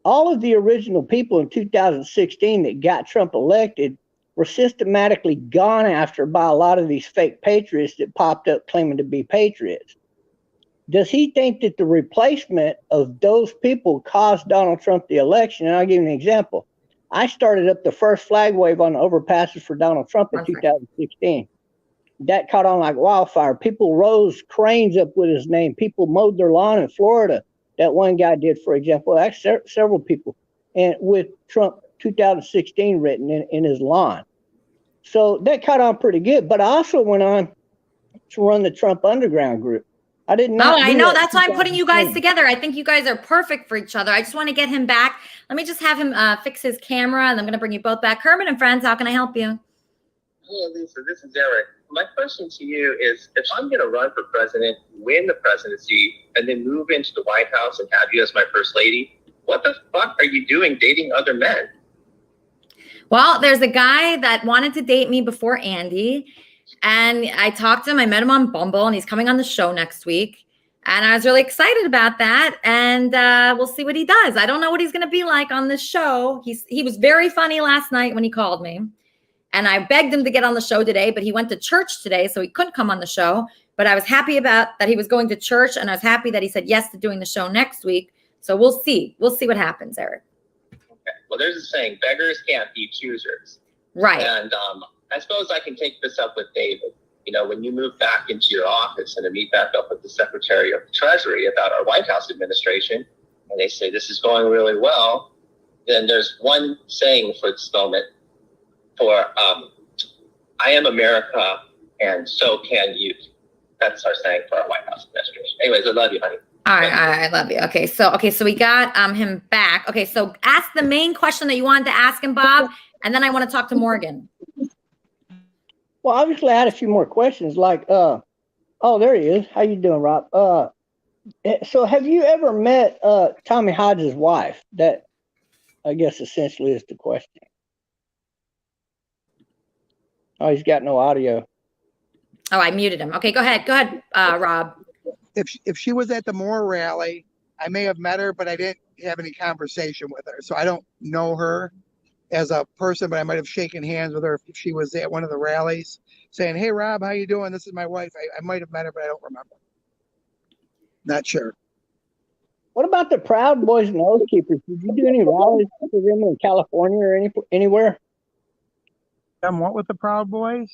all of the original people in 2016 that got Trump elected were systematically gone after by a lot of these fake patriots that popped up claiming to be patriots? Does he think that the replacement of those people caused Donald Trump the election? And I'll give you an example. I started up the first flag wave on the overpasses for Donald Trump in 2016. That caught on like wildfire. People rose cranes up with his name. People mowed their lawn in Florida. That one guy did, for example. Actually, several people, and with Trump 2016 written in his lawn. So that caught on pretty good. But I also went on to run the Trump Underground group. I did not. Oh, I know. That's why I'm putting you guys together. I think you guys are perfect for each other. I just want to get him back. Let me just have him fix his camera, and I'm going to bring you both back. Kermit and friends, how can I help you? Hey, Elisa, this is Eric. My question to you is, if I'm going to run for president, win the presidency, and then move into the White House and have you as my first lady, what the fuck are you doing dating other men? Well, there's a guy that wanted to date me before Andy, and I talked to him. I met him on Bumble, and he's coming on the show next week. And I was really excited about that. And we'll see what he does. I don't know what he's going to be like on this show. He was very funny last night when he called me. And I begged him to get on the show today, but he went to church today, so he couldn't come on the show. But I was happy about that he was going to church, and I was happy that he said yes to doing the show next week. So we'll see. We'll see what happens, Eric. Okay. Well, there's a saying, beggars can't be choosers. Right. And I suppose I can take this up with David. You know, when you move back into your office and to meet back up with the Secretary of the Treasury about our White House administration, and they say this is going really well, then there's one saying for this moment for I am America and so can you. That's our saying for our White House administration. Anyways, I love you, honey. All right, I love you. Okay, so we got him back. Okay, so ask the main question that you wanted to ask him, Bob, and then I want to talk to Morgan. Well, obviously, I had a few more questions. Like, oh, there he is. How you doing, Rob? So have you ever met Tommy Hodges' wife? That, I guess, essentially is the question. Oh, he's got no audio. Oh, I muted him. Okay, go ahead, Rob. If she was at the Moore rally, I may have met her, but I didn't have any conversation with her, so I don't know her as a person. But I might have shaken hands with her if she was at one of the rallies, saying, "Hey, Rob, how you doing? This is my wife." I might have met her, but I don't remember. Not sure. What about the Proud Boys and Oath Keepers? Did you do any rallies for them in California or anywhere? What with the Proud Boys?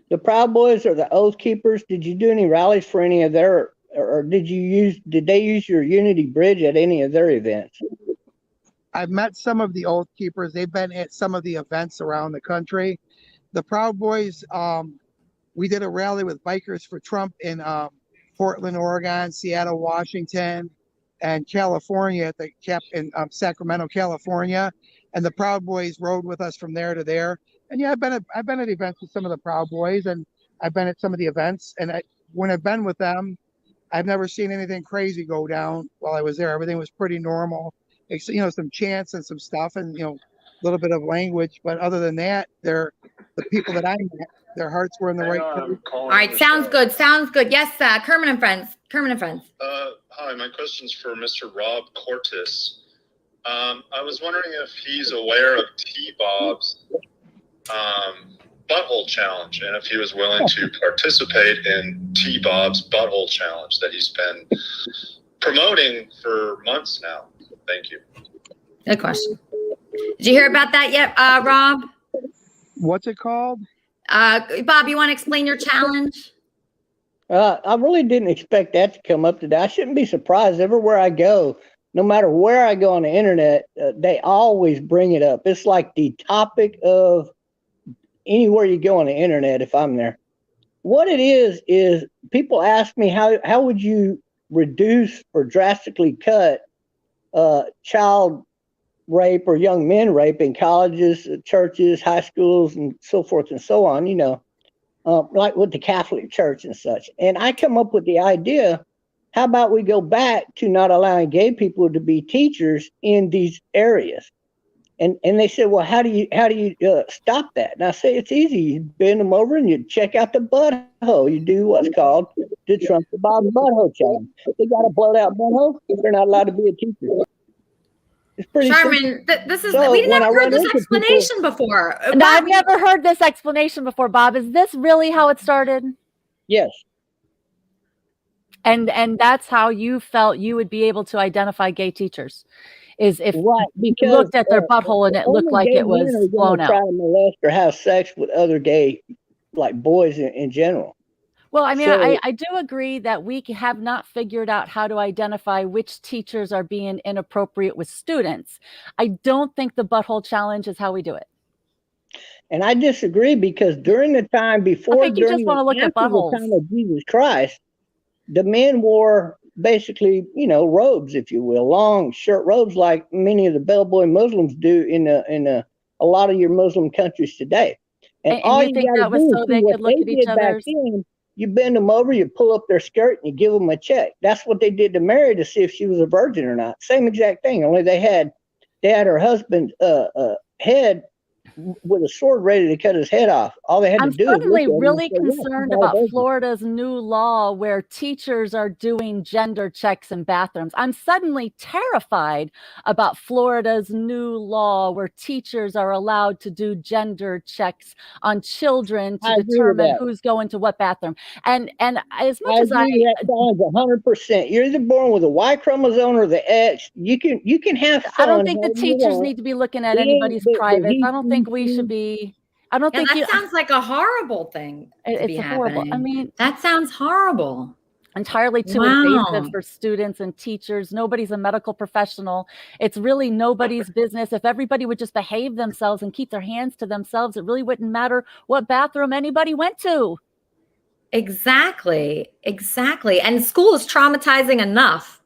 The Proud Boys or the Oath Keepers? Did you do any rallies for any of their, or did they use your Unity Bridge at any of their events? I've met some of the Oath Keepers. They've been at some of the events around the country. The Proud Boys, we did a rally with Bikers for Trump in Portland, Oregon, Seattle, Washington, and California in Sacramento, California. And the Proud Boys rode with us from there to there. And yeah, I've been at events with some of the Proud Boys, and I've been at some of the events. And when I've been with them, I've never seen anything crazy go down while I was there. Everything was pretty normal. Some chants and some stuff, and a little bit of language. But other than that, they're the people that I met. Their hearts were in the right place. All right, sounds good. Sounds good. Yes, Kermit and Friends. Hi, my question's for Mr. Rob Cortis. I was wondering if he's aware of T-Bob's butthole challenge, and if he was willing to participate in T-Bob's butthole challenge that he's been promoting for months now. Thank you. Good question. Did you hear about that yet, Rob? What's it called? Bob, you want to explain your challenge? I really didn't expect that to come up today. I shouldn't be surprised. Everywhere I go, no matter where I go on the internet, they always bring it up. It's like the topic of anywhere you go on the internet if I'm there. What it is people ask me, how would you reduce or drastically cut child rape or young men rape in colleges, churches, high schools, and so forth and so on, like with the Catholic Church and such. And I come up with the idea, how about we go back to not allowing gay people to be teachers in these areas? And they said, well, how do you stop that? And I say, it's easy. You bend them over and you check out the butthole. You do what's called the Trump the Bob butthole challenge. They got a blowed out butthole. They're not allowed to be a teacher. It's pretty Sharman, we never heard this explanation before. No, I've never heard this explanation before, Bob. Is this really how it started? Yes. And that's how you felt you would be able to identify gay teachers, is if you looked at their butthole and it looked like it was blown out. Try to molest or have sex with other gay, like boys in general. Well, I mean, I do agree that we have not figured out how to identify which teachers are being inappropriate with students. I don't think the butthole challenge is how we do it. And I disagree, because during the time before, I think you just want to look at buttholes. The time of Jesus Christ, the men wore basically, robes, if you will, long shirt robes, like many of the bellboy Muslims do in a lot of your Muslim countries today. And all you think that was so they could look at each other's. You bend them over, you pull up their skirt, and you give them a check. That's what they did to Mary to see if she was a virgin or not. Same exact thing, only they had her husband's head with a sword ready to cut his head off. All they had to do. I'm suddenly really concerned about Florida's new law where teachers are doing gender checks in bathrooms. I'm suddenly terrified about Florida's new law where teachers are allowed to do gender checks on children to determine who's going to what bathroom. And as much as I 100%. You're either born with a Y chromosome or the X. You can have fun. I don't think the teachers need to be looking at anybody's privates. I don't think we should be. I don't think that sounds like a horrible thing. It's horrible. I mean, that sounds horrible. Entirely too invasive for students and teachers. Nobody's a medical professional. It's really nobody's business. If everybody would just behave themselves and keep their hands to themselves, it really wouldn't matter what bathroom anybody went to. Exactly. And school is traumatizing enough.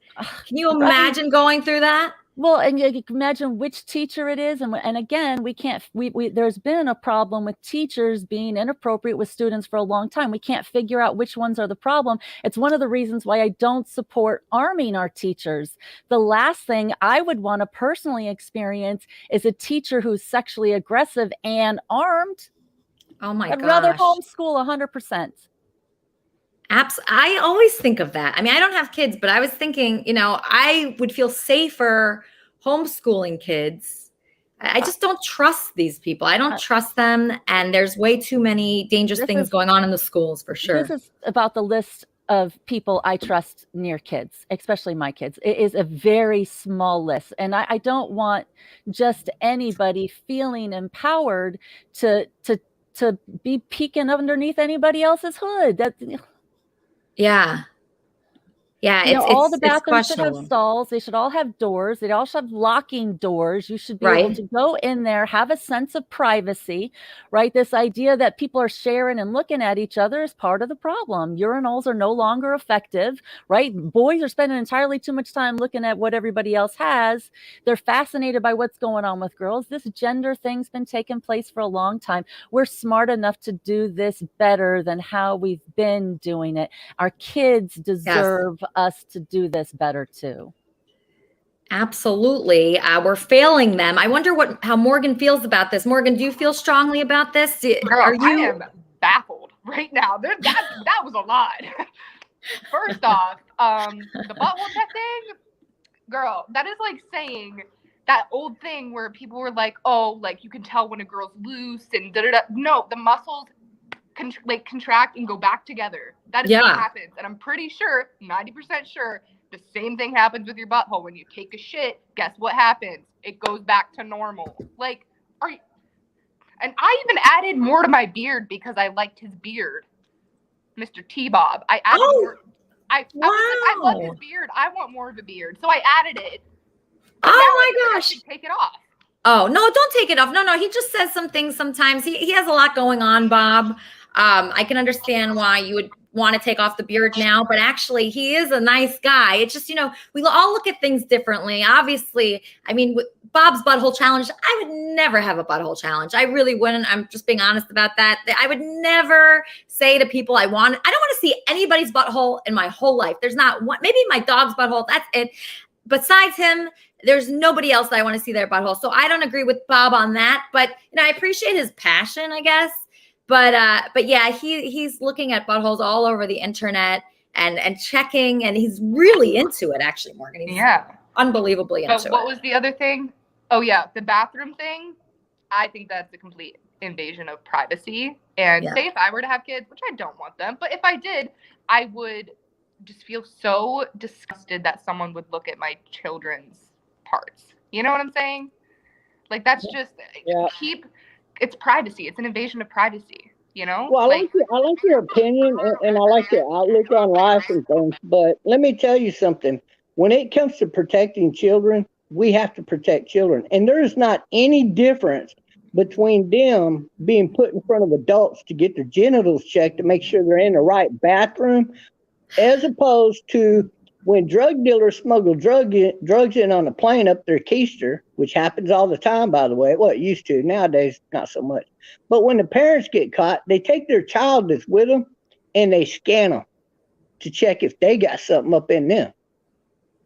Can you imagine going through that? Well, and you can imagine which teacher it is. And again, we can't, there's been a problem with teachers being inappropriate with students for a long time. We can't figure out which ones are the problem. It's one of the reasons why I don't support arming our teachers. The last thing I would want to personally experience is a teacher who's sexually aggressive and armed. Oh my I'd gosh. rather homeschool 100%. I always think of that. I mean, I don't have kids, but I was thinking, I would feel safer homeschooling kids. I just don't trust these people. I don't trust them. And there's way too many dangerous things going on in the schools for sure. This is about the list of people I trust near kids, especially my kids. It is a very small list. And I don't want just anybody feeling empowered to be peeking underneath anybody else's hood. Yeah. Yeah, all the bathrooms should have stalls. They should all have doors. They all should have locking doors. You should be able to go in there, have a sense of privacy, right? This idea that people are sharing and looking at each other is part of the problem. Urinals are no longer effective, right? Boys are spending entirely too much time looking at what everybody else has. They're fascinated by what's going on with girls. This gender thing's been taking place for a long time. We're smart enough to do this better than how we've been doing it. Our kids deserve us to do this better too. Absolutely. We're failing them. I wonder how Morgan feels about this. Morgan, do you feel strongly about this? Girl, I am baffled right now. That was a lot. First off, the butthole check thing, girl, that is like saying that old thing where people were like, oh, like you can tell when a girl's loose and da-da-da. No, the muscles contract and go back together. That is what happens. And I'm pretty sure, 90% sure, the same thing happens with your butthole. When you take a shit, guess what happens? It goes back to normal. Like, and I even added more to my beard because I liked his beard. Mr. T-Bob. I added more. I was like, I love his beard. I want more of a beard. So I added it. Oh my gosh. Take it off. Oh, no, don't take it off. No, he just says some things sometimes. He has a lot going on, Bob. I can understand why you would want to take off the beard now, but actually he is a nice guy. It's just, we all look at things differently. Obviously, I mean, with Bob's butthole challenge, I would never have a butthole challenge. I really wouldn't. I'm just being honest about that. I would never say to people I don't want to see anybody's butthole in my whole life. There's not one, maybe my dog's butthole. That's it. Besides him, there's nobody else that I want to see their butthole. So I don't agree with Bob on that, but I appreciate his passion, I guess. But yeah, he's looking at buttholes all over the internet and checking, and he's really into it, actually, Morgan. He's unbelievably into it. What was the other thing? Oh yeah, the bathroom thing. I think that's a complete invasion of privacy. And say if I were to have kids, which I don't want them, but if I did, I would just feel so disgusted that someone would look at my children's parts. You know what I'm saying? Like that's just it's privacy. It's an invasion of privacy, Well, I like your opinion and I like your outlook on life and things, but let me tell you something. When it comes to protecting children, we have to protect children. And there's not any difference between them being put in front of adults to get their genitals checked to make sure they're in the right bathroom, as opposed to when drug dealers smuggle drugs in on a plane up their keister, which happens all the time, by the way. Well, it used to. Nowadays, not so much. But when the parents get caught, they take their child that's with them and they scan them to check if they got something up in them.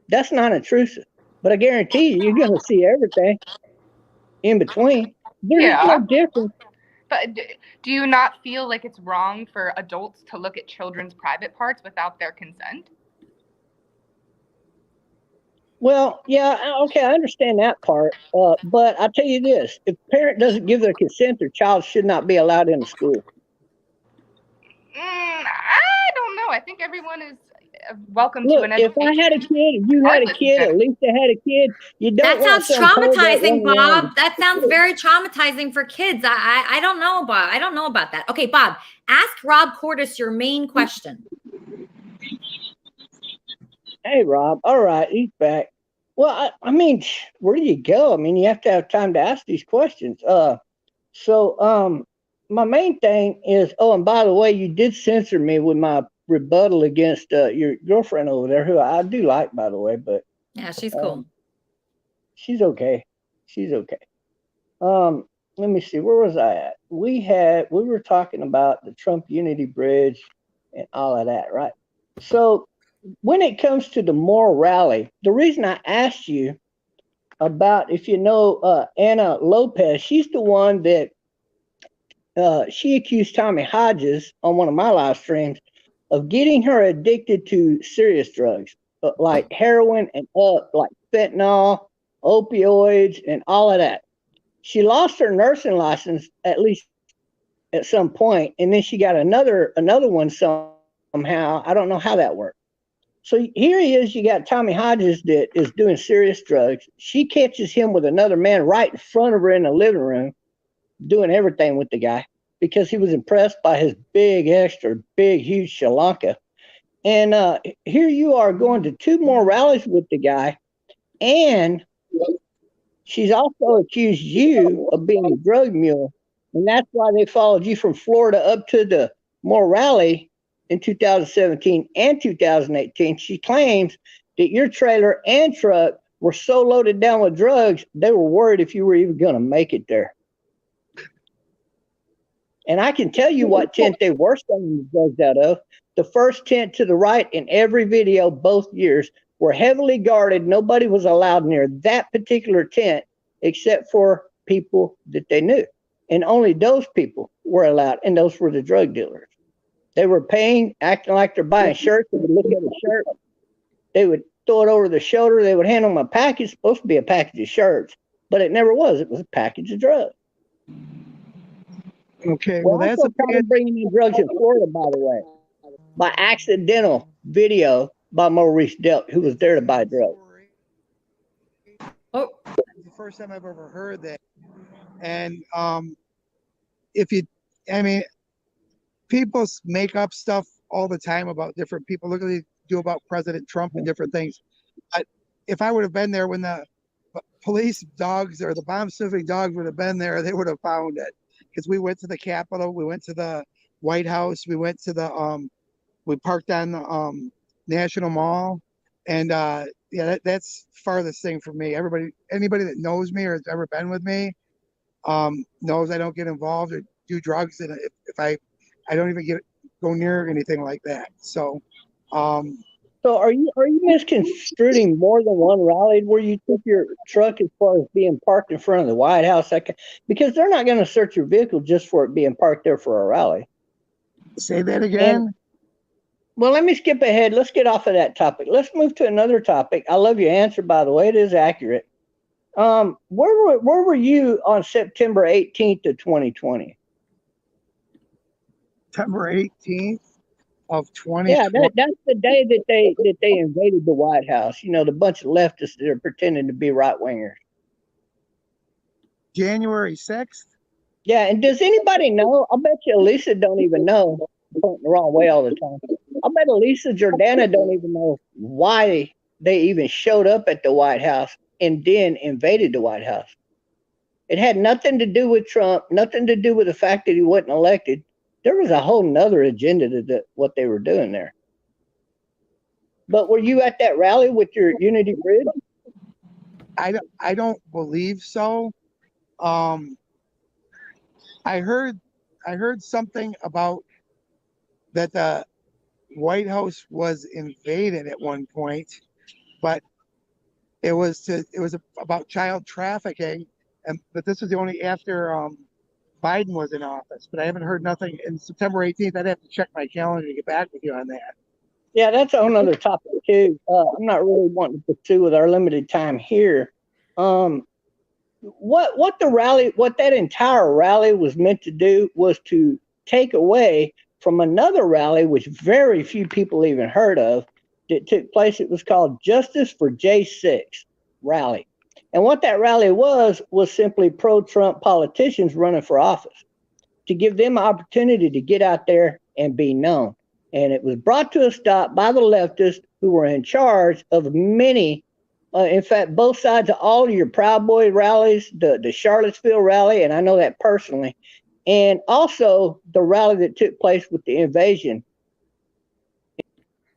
That's not intrusive. But I guarantee you're going to see everything in between. There's no difference. But do you not feel like it's wrong for adults to look at children's private parts without their consent? Well, yeah, okay, I understand that part. But I'll tell you this. If a parent doesn't give their consent, their child should not be allowed in the school. I don't know. I think everyone is welcome Look, to an education. If I had a kid, you had a kid, Elisa had a kid, you don't That sounds want traumatizing, Bob. That sounds very traumatizing for kids. I don't know, Bob. I don't know about that. Okay, Bob, ask Rob Cordes your main question. Hey, Rob. All right, he's back. Well, I mean, where do you go? I mean, you have to have time to ask these questions. So my main thing is, and by the way, you did censor me with my rebuttal against your girlfriend over there, who I do like, by the way. But yeah, she's cool. She's okay. She's okay. Let me see. Where was I at? We were talking about the Trump Unity Bridge and all of that, right? So when it comes to the moral rally, the reason I asked you about if you know Anna Lopez, she's the one that she accused Tommy Hodges on one of my live streams of getting her addicted to serious drugs like heroin and like fentanyl, opioids, and all of that. She lost her nursing license at least at some point, and then she got another one somehow. I don't know how that worked. So here he is. You got Tommy Hodges that is doing serious drugs. She catches him with another man right in front of her in the living room, doing everything with the guy because he was impressed by his big, extra big, huge Sri Lanka. And here you are going to 2 more rallies with the guy, and she's also accused you of being a drug mule, and that's why they followed you from Florida up to the Moore rally in 2017 and 2018. She claims that your trailer and truck were so loaded down with drugs, they were worried if you were even going to make it there. And I can tell you what tent they were selling the drugs out of. The first tent to the right in every video, both years, were heavily guarded. Nobody was allowed near that particular tent except for people that they knew. And only those people were allowed, and those were the drug dealers. They were paying, acting like they're buying shirts. They would look at a shirt. They would throw it over the shoulder. They would hand them a package, supposed to be a package of shirts, but it never was. It was a package of drugs. Okay, well that's a bringing in drugs in Florida, by the way, by accidental video by Maurice Delk, who was there to buy drugs. Oh, the first time I've ever heard that. And people make up stuff all the time about different people. Look what they do about President Trump and different things. If I would have been there when the police dogs or the bomb sniffing dogs would have been there, they would have found it. Because we went to the Capitol, we went to the White House, we went to the we parked on the National Mall, and that's farthest thing for me. Anybody that knows me or has ever been with me knows I don't get involved or do drugs, and if I don't even go near anything like that. So are you misconstruing more than one rally where you took your truck as far as being parked in front of the White House? Because they're not going to search your vehicle just for it being parked there for a rally. Say that again. Well, let me skip ahead. Let's get off of that topic. Let's move to another topic. I love your answer, by the way. It is accurate. Where were you on September 18th of 2020? September 18th of 2020. Yeah, that's the day that they invaded the White House. You know, the bunch of leftists that are pretending to be right wingers. January 6th. Yeah, and does anybody know? I bet you Elisa don't even know. I'm pointing the wrong way all the time. I bet Elisa Jordana don't even know why they even showed up at the White House and then invaded the White House. It had nothing to do with Trump, nothing to do with the fact that he wasn't elected. There was a whole nother agenda to what they were doing there. But were you at that rally with your Unity Bridge? I don't believe so. I heard something about that the White House was invaded at one point, but it was about child trafficking, but this was only after Biden was in office. But I haven't heard nothing. In September 18th, I'd have to check my calendar to get back with you on that. Yeah, that's a whole other topic too. I'm not really wanting to pursue with our limited time here. What that entire rally was meant to do was to take away from another rally, which very few people even heard of, that took place. It was called Justice for J6 rally. And what that rally was simply pro-Trump politicians running for office to give them an opportunity to get out there and be known. And it was brought to a stop by the leftists who were in charge of many, in fact, both sides of all of your Proud Boy rallies, the Charlottesville rally, and I know that personally, and also the rally that took place with the invasion.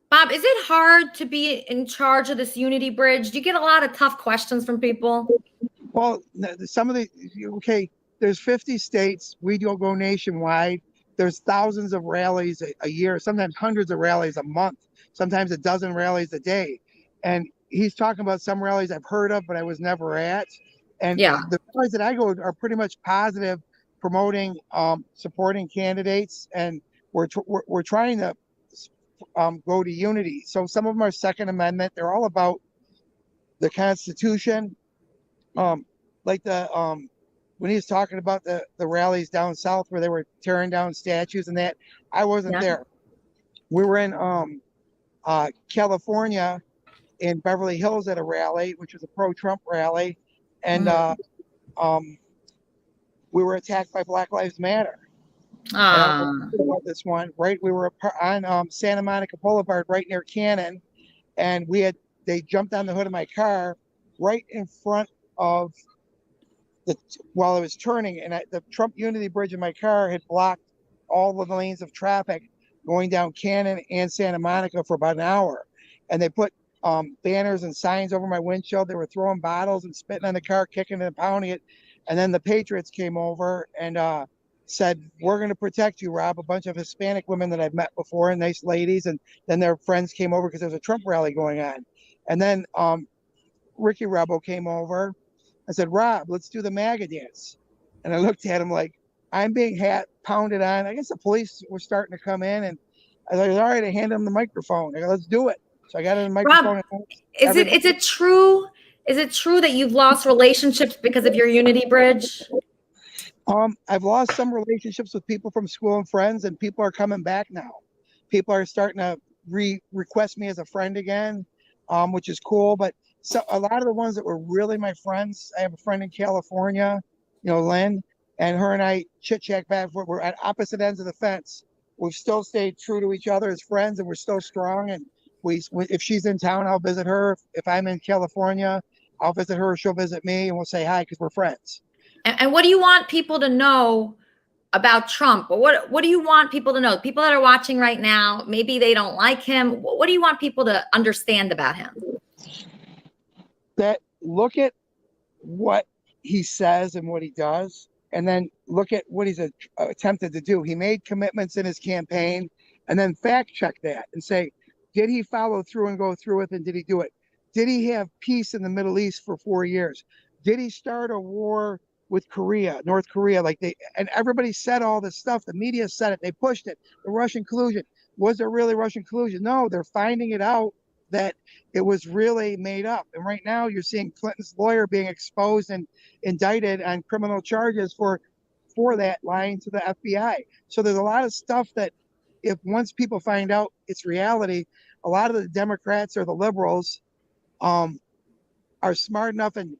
Bob, is it hard to be in charge of this Unity Bridge? Do you get a lot of tough questions from people? Well, some of the, okay, there's 50 states. We don't go nationwide. There's thousands of rallies a year, sometimes hundreds of rallies a month, sometimes a dozen rallies a day. And he's talking about some rallies I've heard of, but I was never at. And the rallies that I go are pretty much positive, promoting, supporting candidates. And we're trying to go to unity. So some of them are Second Amendment. They're all about the Constitution. Like when he was talking about the rallies down south where they were tearing down statues and that, I wasn't there. We were in California in Beverly Hills at a rally, which was a pro-Trump rally, and we were attacked by Black Lives Matter. About this one, right? We were on Santa Monica Boulevard, right near Cannon, and they jumped on the hood of my car right in front of while I was turning, and the Trump Unity Bridge in my car had blocked all of the lanes of traffic going down Cannon and Santa Monica for about an hour. And they put banners and signs over my windshield. They were throwing bottles and spitting on the car, kicking and pounding it. And then the Patriots came over and said, "We're going to protect you, Rob." A bunch of Hispanic women that I've met before, and nice ladies. And then their friends came over because there was a Trump rally going on. And then Ricky Rebel came over. I said, "Rob, let's do the MAGA dance." And I looked at him like, I'm being pounded on. I guess the police were starting to come in, and I was like, all right, I handed him the microphone. I go, let's do it. So I got in the microphone. Rob, is it true? Is it true that you've lost relationships because of your Unity Bridge? I've lost some relationships with people from school and friends, and people are coming back now. People are starting to request me as a friend again, which is cool. But so a lot of the ones that were really my friends, I have a friend in California, Lynn, and her and I chit-chat back. We're at opposite ends of the fence. We've still stayed true to each other as friends, and we're still strong. And if she's in town, I'll visit her. If I'm in California, I'll visit her. She'll visit me, and we'll say hi because we're friends. And what do you want people to know about Trump? What do you want people to know? People that are watching right now, maybe they don't like him. What do you want people to understand about him? That look at what he says and what he does, and then look at what he's attempted to do. He made commitments in his campaign, and then fact check that and say, did he follow through and go through with, and did he do it? Did he have peace in the Middle East for 4 years? Did he start a war with Korea, North Korea, and everybody said all this stuff. The media said it. They pushed it. The Russian collusion. Was there really Russian collusion? No, they're finding it out that it was really made up. And right now you're seeing Clinton's lawyer being exposed and indicted on criminal charges for that, lying to the FBI. So there's a lot of stuff that once people find out it's reality, a lot of the Democrats or the liberals are smart enough and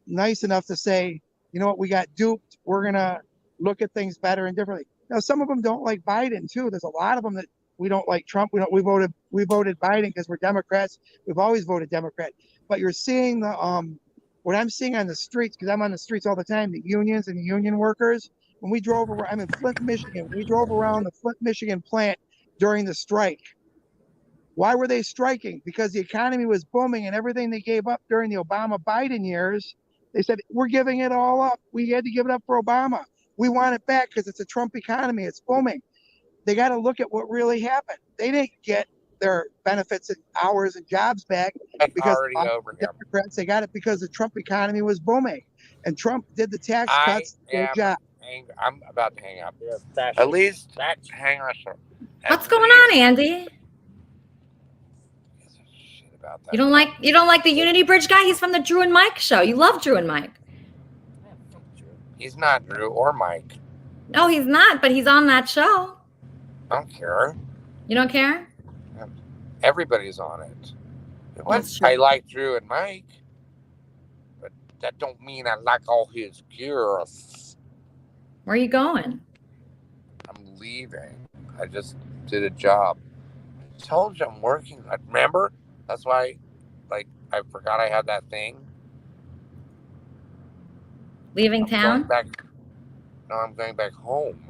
nice enough to say, you know what, we got duped. We're going to look at things better and differently. Now, some of them don't like Biden too. There's a lot of them that we don't like Trump. We voted Biden because we're Democrats. We've always voted Democrat. But you're seeing what I'm seeing on the streets, because I'm on the streets all the time, the unions and the union workers. When we drove around, I'm in Flint, Michigan. We drove around the Flint, Michigan plant during the strike. Why were they striking? Because the economy was booming, and everything they gave up during the Obama-Biden years, they said, we're giving it all up. We had to give it up for Obama. We want it back because it's a Trump economy. It's booming. They got to look at what really happened. They didn't get their benefits and hours and jobs back because the Democrats. They got it because the Trump economy was booming, and Trump did the tax cuts. I'm about to hang up. At least hang on. What's going on, Andy? You don't like the Unity Bridge guy? He's from the Drew and Mike show. You love Drew and Mike. He's not Drew or Mike. No, he's not, but he's on that show. I don't care. You don't care? Everybody's on it. I like Drew and Mike, but that don't mean I like all his gears. Where are you going? I'm leaving. I just did a job. I told you I'm working. Remember? That's why, I forgot I had that thing. Leaving town? I'm going back home.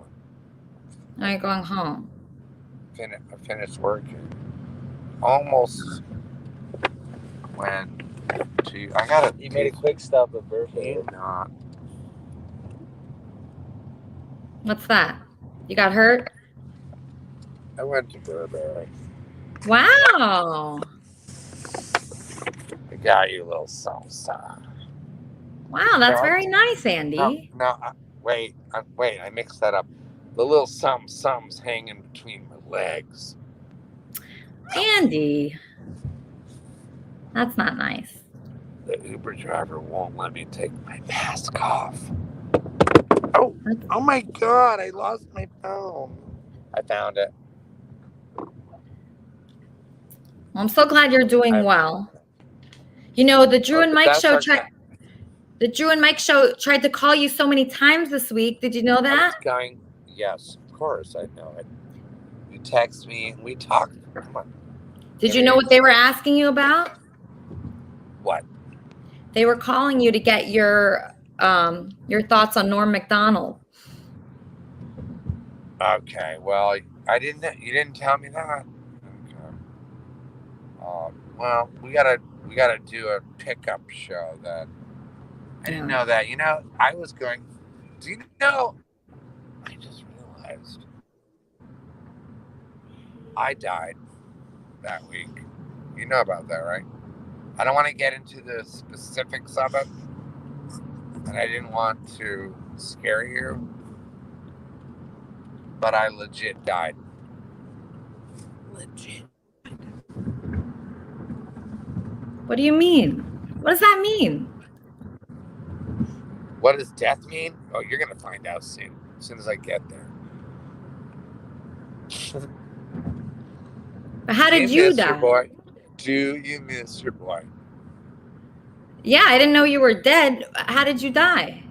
Are you going home? I finished working. almost went to. I got You made a quick stop at Burford. Not. What's that? You got hurt? I went to Burberry. Wow. I got you a little salsa. Wow, that's No, very nice, Andy. No, wait, I mixed that up. The little something's hanging between my legs. Andy. That's not nice. The Uber driver won't let me take my mask off. Oh my God, I lost my phone. I found it. Well, I'm so glad you're doing well. You know, the Drew and Mike show tried to call you so many times this week. Did you know that? Yes, of course, I know it. You text me and we talked. Did you know what they were asking you about? What? They were calling you to get your thoughts on Norm Macdonald. Okay, well, you didn't tell me that. Okay. Well, we gotta do a pickup show that. I didn't know that. You know, I was going. Do you know? I just realized I died that week. You know about that, right? I don't want to get into the specifics of it, and I didn't want to scare you, but I legit died. Legit. What do you mean? What does that mean? What does death mean? Oh, you're going to find out soon as I get there. How did you die? Your boy? Do you miss your boy? Yeah, I didn't know you were dead. How did you die?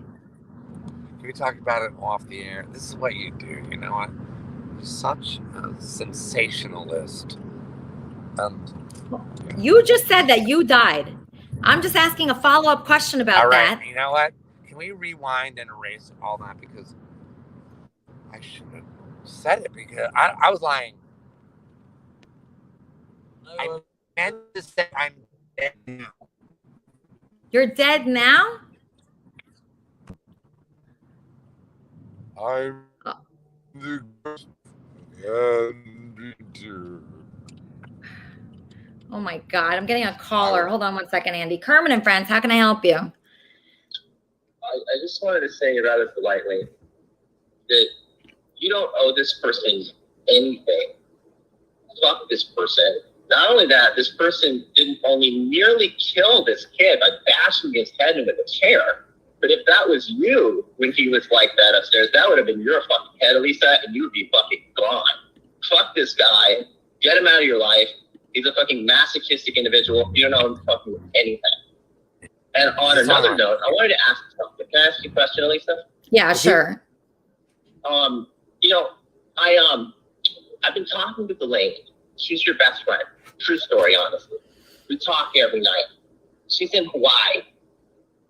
Can we talk about it off the air? This is what you do. You know what? You're such a sensationalist. You just said that you died. I'm just asking a follow-up question about all right, that. You know what? Can we rewind and erase all that? Because I shouldn't have said it because I was lying. I meant to say I'm dead now. You're dead now? I'm the Oh my God, I'm getting a caller. Hold on one second, Andy. Kermit and Friends, how can I help you? I just wanted to say rather politely that you don't owe this person anything. Fuck this person. Not only that, this person didn't only nearly kill this kid by bashing his head into the chair, but if that was you when he was like that upstairs, that would have been your fucking head, Elisa, and you would be fucking gone. Fuck this guy. Get him out of your life. He's a fucking masochistic individual. You don't know him fucking anything. And on another note, I wanted to ask you something. Can I ask you a question, Elisa? Yeah, sure. You know, I've been talking with Elaine. She's your best friend. True story, honestly. We talk every night. She's in Hawaii,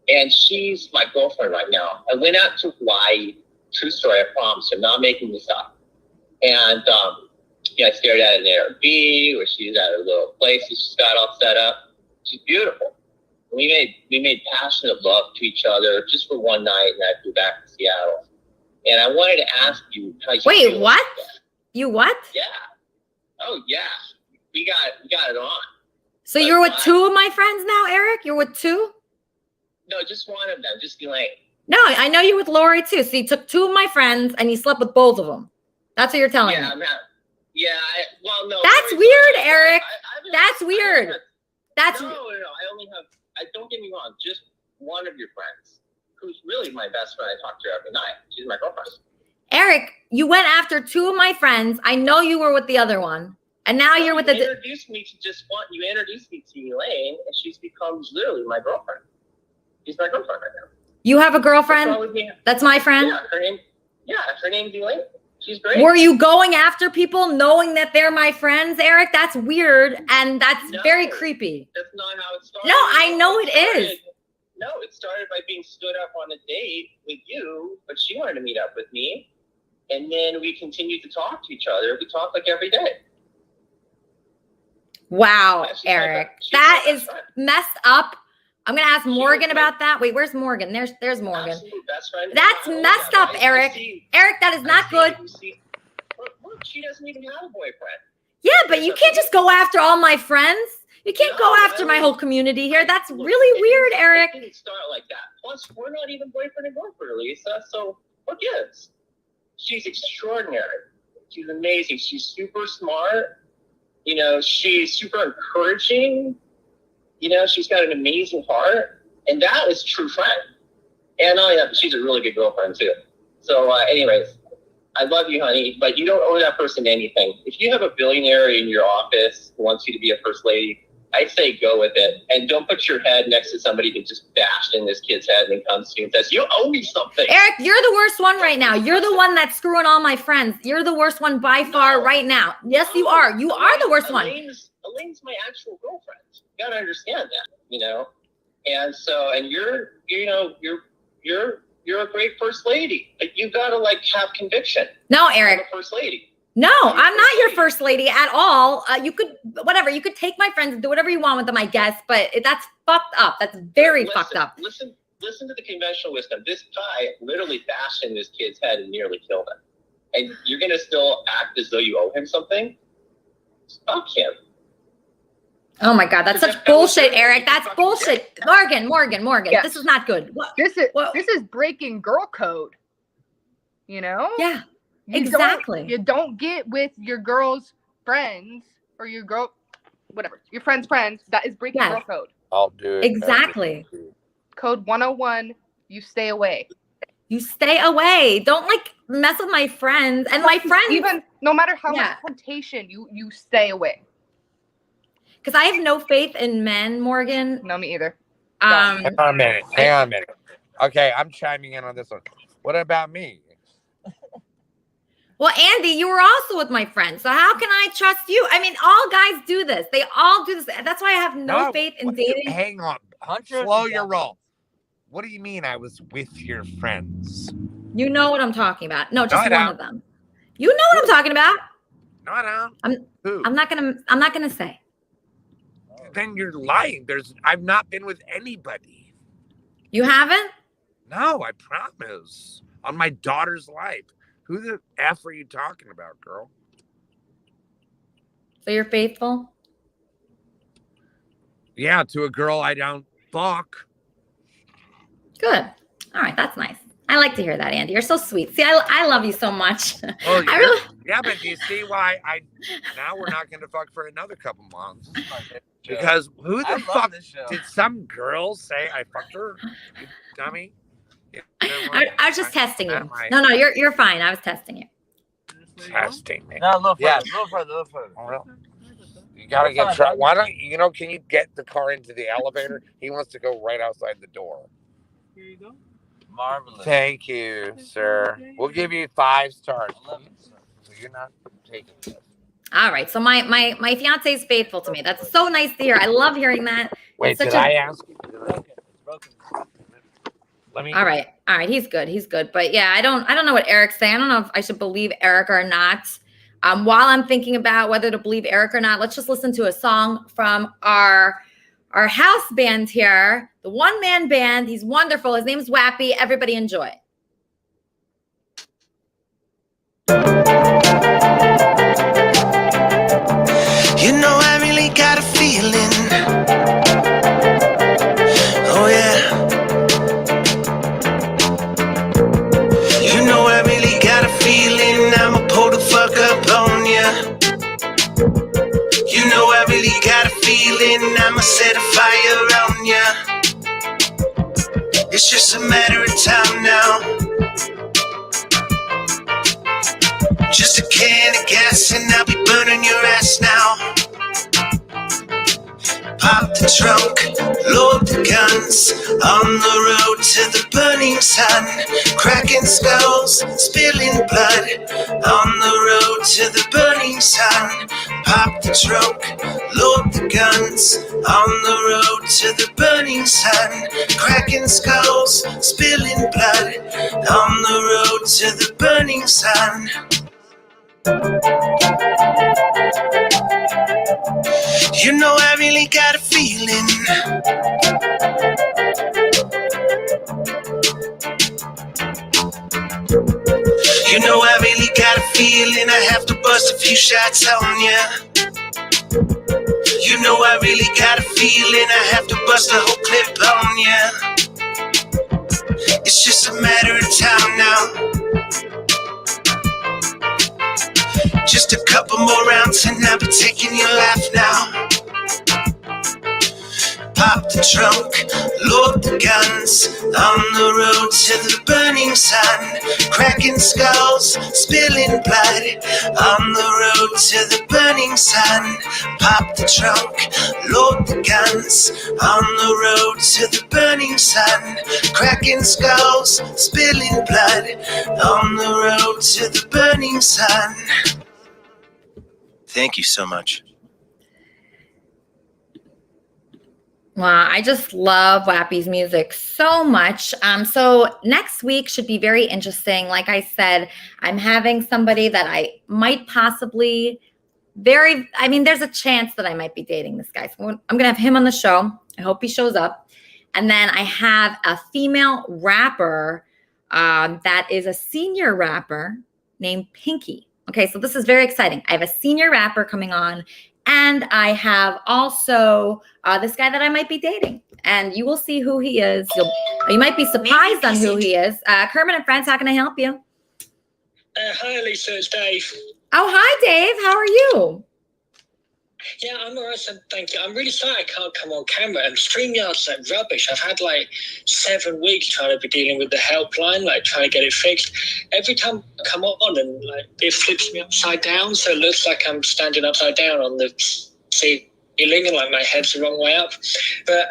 and she's my girlfriend right now. I went out to Hawaii. True story, I promise. I'm not making this up. And I stayed at an Airbnb where she's at her little place that she's got all set up. She's beautiful. We made passionate love to each other just for one night, and I flew back to Seattle. And I wanted to ask you how you Wait, feel what? about that. You what? Yeah. Oh yeah. We got it on. So you're with two of my friends now, Eric? You're with two? No, just one of them. Just Elaine. No, I know you're with Lori too. So you took two of my friends and you slept with both of them. That's what you're telling me. No. That's weird, Eric. That's weird. That's no. Don't get me wrong. Just one of your friends, who's really my best friend. I talk to her every night. She's my girlfriend. Eric, you went after two of my friends. I know you were with the other one. And now you're with You introduced me to Elaine, and she's become literally my girlfriend. She's my girlfriend right now. You have a girlfriend? What's wrong with me? That's my friend? Her name's Elaine. She's great. Were you going after people knowing that they're my friends, Eric? That's weird, and that's very creepy. That's not how it started. No, I know it is. No, it started by being stood up on a date with you, but she wanted to meet up with me. And then we continued to talk to each other. We talk like every day. Wow, Eric. That is messed up. I'm going to ask Morgan about that. Wait, where's Morgan? There's Morgan. Best friend. That's messed up, Eric. Eric, that is not good. Look, she doesn't even have a boyfriend. Yeah, but you can't just go after all my friends. You can't go after my whole community here. That's really weird, Eric. It didn't start like that. Plus, we're not even boyfriend and girlfriend, Elisa. So what gives? She's extraordinary. She's amazing. She's super smart. You know, she's super encouraging. You know, she's got an amazing heart. And that is true friend. And not only that, she's a really good girlfriend, too. So, anyways, I love you, honey, but you don't owe that person anything. If you have a billionaire in your office who wants you to be a first lady, I'd say go with it. And don't put your head next to somebody who just bashed in this kid's head and comes to you and says, you owe me something. Eric, you're the worst one right now. You're the one that's screwing all my friends. You're the worst one by far right now. Yes, you are. You are the worst one. Elaine's my actual girlfriend. You gotta understand that, you know? And so, and you're a great first lady. Like, you gotta have conviction. No, Eric. I'm a first lady. No, I'm not your first lady at all. You could take my friends and do whatever you want with them, I guess, but that's fucked up. That's very fucked up. Listen to the conventional wisdom. This guy literally bashed in this kid's head and nearly killed him. And you're going to still act as though you owe him something? Fuck him. Oh my God, that's such bullshit, Eric. That's bullshit. Morgan. Yes. This is not good. This is breaking girl code. You know? Yeah. Exactly. You don't get with your girl's friends or your friend's friends. That is breaking girl code. I'll do it. Exactly. Code 101, you stay away. You stay away. Don't mess with my friends. And my friends, even no matter how much temptation, you stay away. Because I have no faith in men, Morgan. No, me either. Hang on a minute. Okay, I'm chiming in on this one. What about me? Well, Andy, you were also with my friends. So how can I trust you? I mean, all guys do this. They all do this. That's why I have no faith in dating. Hang on. Slow your roll. What do you mean I was with your friends? You know what I'm talking about. No, just one of them. You know what I'm talking about. No, I don't. I'm not gonna say. Then you're lying. I've not been with anybody. You haven't? No, I promise. On my daughter's life. Who the F are you talking about, girl? So you're faithful? Yeah, to a girl I don't fuck. Good. All right, that's nice. I like to hear that, Andy. You're so sweet. See, I love you so much. Oh, yeah, but do you see why now we're not going to fuck for another couple months? Because who the fuck did some girl say I fucked her? You dummy. I was just testing you. No, you're fine. I was testing you. Testing me. No, a little further. You gotta get. Why don't can you get the car into the elevator? He wants to go right outside the door. Here you go. Marvelous. Thank you, sir. We'll give you 5 stars. I love you, sir. So you're not taking this. All right. So my fiance is faithful to me. That's so nice to hear. I love hearing that. Wait, did I ask you? All right. He's good. But yeah, I don't know what Eric's saying. I don't know if I should believe Eric or not. While I'm thinking about whether to believe Eric or not, let's just listen to a song from our house band here, the one-man band. He's wonderful. His name's Wappy. Everybody enjoy. You know I really got a feeling. Oh yeah. You know I really got a feeling. I'ma pull the fuck up on ya. You know I really got a feeling. I'ma set a fire on ya. It's just a matter of time now. Just a can of gas and I'll be burning your ass now. Pop the trunk, load the guns, on the road to the burning sun. Cracking skulls, spilling blood, on the road to the burning sun. Pop the trunk, load the guns, on the road to the burning sun. Cracking skulls, spilling blood, on the road to the burning sun. You know I really got a feeling. You know I really got a feeling I have to bust a few shots on ya. You know I really got a feeling I have to bust a whole clip on ya. It's just a matter of time now. Just a couple more rounds and I'll be taking your life now. Pop the trunk, load the guns, on the road to the burning sun. Cracking skulls, spilling blood, on the road to the burning sun. Pop the trunk, load the guns, on the road to the burning sun. Cracking skulls, spilling blood, on the road to the burning sun. Thank you so much. Wow, I just love Wappy's music so much. So next week should be very interesting. Like I said, I'm having somebody that I might possibly there's a chance that I might be dating this guy. So I'm going to have him on the show. I hope he shows up. And then I have a female rapper that is a senior rapper named Pinky. Okay, so this is very exciting. I have a senior rapper coming on. And I have also this guy that I might be dating. And you will see who he is. You might be surprised on who he is. Kermit and Friends, how can I help you? Hi, Elisa. It's Dave. Oh, hi, Dave. How are you? Yeah, I'm all right, thank you. I'm really sorry I can't come on camera. And StreamYard's like rubbish. I've had like 7 weeks trying to be dealing with the helpline, like trying to get it fixed. Every time I come on and like it flips me upside down, so it looks like I'm standing upside down on the ceiling and like my head's the wrong way up. But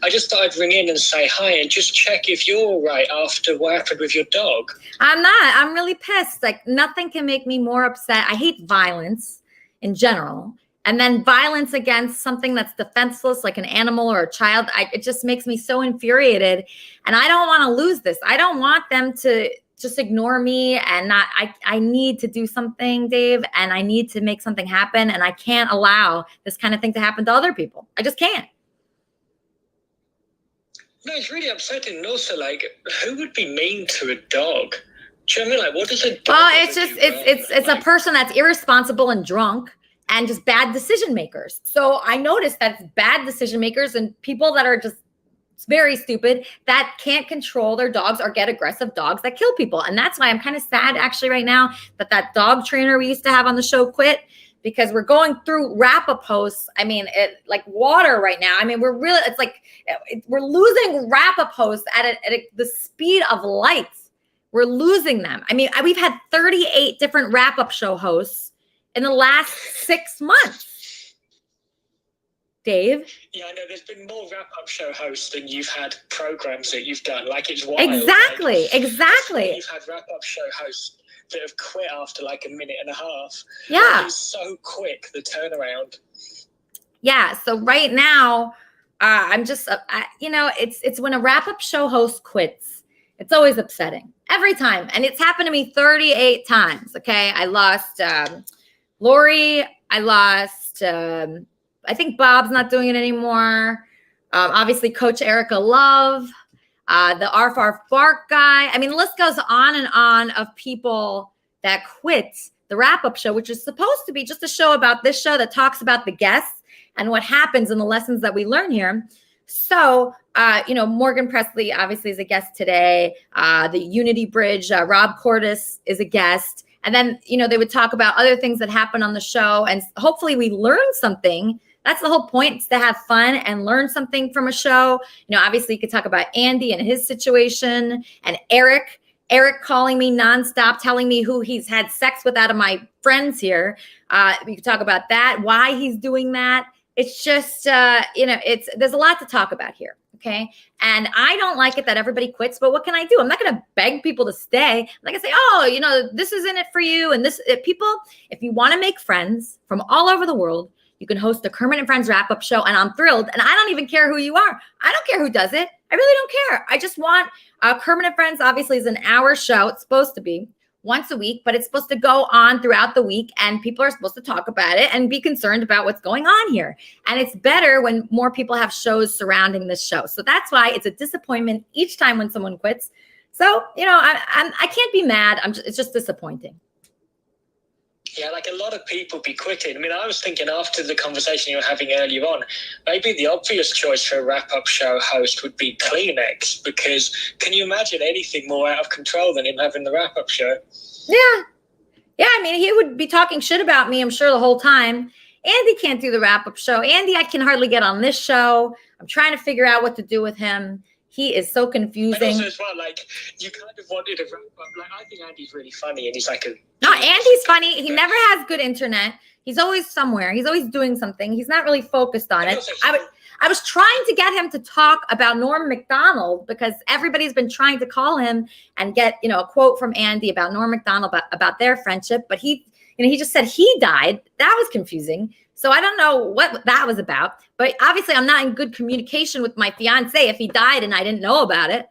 I just thought I'd ring in and say hi and just check if you're all right after what happened with your dog. I'm not. I'm really pissed. Like nothing can make me more upset. I hate violence in general. And then violence against something that's defenseless, like an animal or a child, it just makes me so infuriated. And I don't want to lose this. I don't want them to just ignore me and not. I need to do something, Dave, and I need to make something happen. And I can't allow this kind of thing to happen to other people. I just can't. No, it's really upsetting. And also, like, who would be mean to a dog? Do you know what I mean? Like, what does a dog? Well, it's just it's a person that's irresponsible and drunk. And just bad decision makers. So I noticed that it's bad decision makers and people that are just very stupid that can't control their dogs or get aggressive dogs that kill people. And that's why I'm kind of sad actually right now that dog trainer we used to have on the show quit, because we're going through wrap-up posts. I mean, like water right now. I mean, we're losing wrap-up posts at the speed of light. We're losing them. I mean, we've had 38 different wrap-up show hosts in the last 6 months. Dave? Yeah, I know there's been more wrap-up show hosts than you've had programs that you've done. Like, it's wild. Exactly. You've had wrap-up show hosts that have quit after like a minute and a half. Yeah. It's so quick, the turnaround. Yeah, so right now, I'm just, it's when a wrap-up show host quits, it's always upsetting. Every time. And it's happened to me 38 times, okay? I lost Lori, I lost, I think Bob's not doing it anymore. Obviously, Coach Erica Love, the Arf Arf Bark guy. I mean, the list goes on and on of people that quit the wrap-up show, which is supposed to be just a show about this show that talks about the guests and what happens and the lessons that we learn here. So, Morgan Presley obviously is a guest today. The Unity Bridge, Rob Cordes is a guest. And then, they would talk about other things that happen on the show. And hopefully we learn something. That's the whole point, is to have fun and learn something from a show. Obviously you could talk about Andy and his situation, and Eric calling me nonstop, telling me who he's had sex with out of my friends here. We could talk about that, why he's doing that. It's just, there's a lot to talk about here. Okay. And I don't like it that everybody quits, but what can I do? I'm not going to beg people to stay. I'm not going to say, oh, this is in it for you. And if you want to make friends from all over the world, you can host the Kermit and Friends wrap-up show. And I'm thrilled. And I don't even care who you are. I don't care who does it. I really don't care. I just want Kermit and Friends obviously is an hour show. It's supposed to be. once a week, but it's supposed to go on throughout the week and people are supposed to talk about it and be concerned about what's going on here. And it's better when more people have shows surrounding this show. So that's why it's a disappointment each time when someone quits. So, you know, I can't be mad. It's just disappointing. Yeah, like a lot of people be quitting. I mean, I was thinking after the conversation you were having earlier on, maybe the obvious choice for a wrap-up show host would be Kleenex, because can you imagine anything more out of control than him having the wrap-up show? Yeah. Yeah, I mean, he would be talking shit about me, I'm sure, the whole time. Andy can't do the wrap-up show. Andy, I can hardly get on this show. I'm trying to figure out what to do with him. He is so confusing. And also as well, like, you kind of wanted a wrap-up. Like, I think Andy's really funny, and he's like a... No, Andy's funny. He never has good internet. He's always somewhere. He's always doing something. He's not really focused on it. I was trying to get him to talk about Norm Macdonald because everybody's been trying to call him and get, you know, a quote from Andy about Norm Macdonald, about their friendship. But he, you know, he just said he died. That was confusing. So I don't know what that was about. But obviously I'm not in good communication with my fiance if he died and I didn't know about it.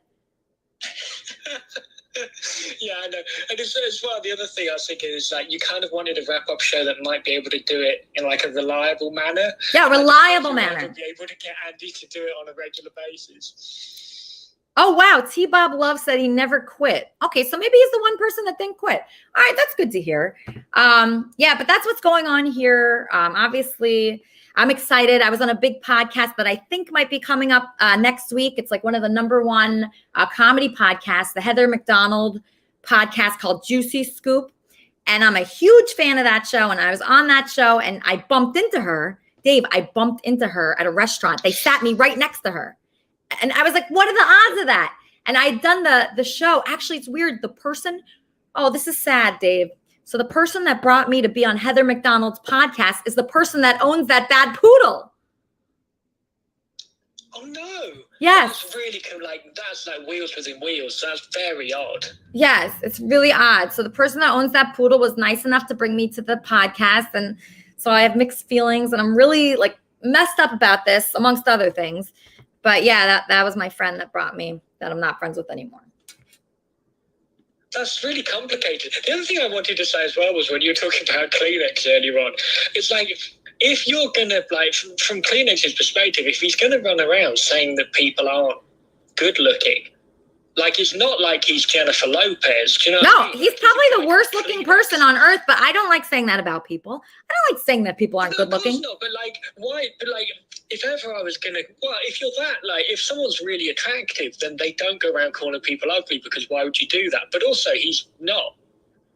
Yeah, I know. And as well, the other thing I was thinking is like you kind of wanted a wrap-up show that might be able to do it in like a reliable manner. Yeah, reliable manner. Be able to get Andy to do it on a regular basis. Oh, wow. T-Bob Love said he never quit. Okay, so maybe he's the one person that didn't quit. All right, that's good to hear. Yeah, but that's what's going on here. Obviously, I'm excited. I was on a big podcast that I think might be coming up next week. It's like one of the #1 comedy podcasts, the Heather McDonald podcast called Juicy Scoop. And I'm a huge fan of that show. And I was on that show and I bumped into her. Dave, I bumped into her at a restaurant. They sat me right next to her. And I was like, what are the odds of that? And I had done the show. Actually, it's weird. The person, oh, this is sad, Dave. So the person that brought me to be on Heather McDonald's podcast is the person that owns that bad poodle. Oh, no. Yes. That's really that's like wheels within wheels. That's very odd. Yes, it's really odd. So the person that owns that poodle was nice enough to bring me to the podcast. And so I have mixed feelings and I'm really like messed up about this, amongst other things. But yeah, that was my friend that brought me that I'm not friends with anymore. That's really complicated. The other thing I wanted to say as well was when you were talking about Kleenex earlier on, it's like if you're going to, like, from Kleenex's perspective, if he's going to run around saying that people aren't good looking, like, it's not like he's Jennifer Lopez. Do you know what I mean? He's probably the worst looking person on earth, but I don't like saying that about people. I don't like saying that people aren't good looking. Of course not, but like, why? But like, if ever I was going to, well, if you're that, like, if someone's really attractive, then they don't go around calling people ugly because why would you do that? But also, he's not.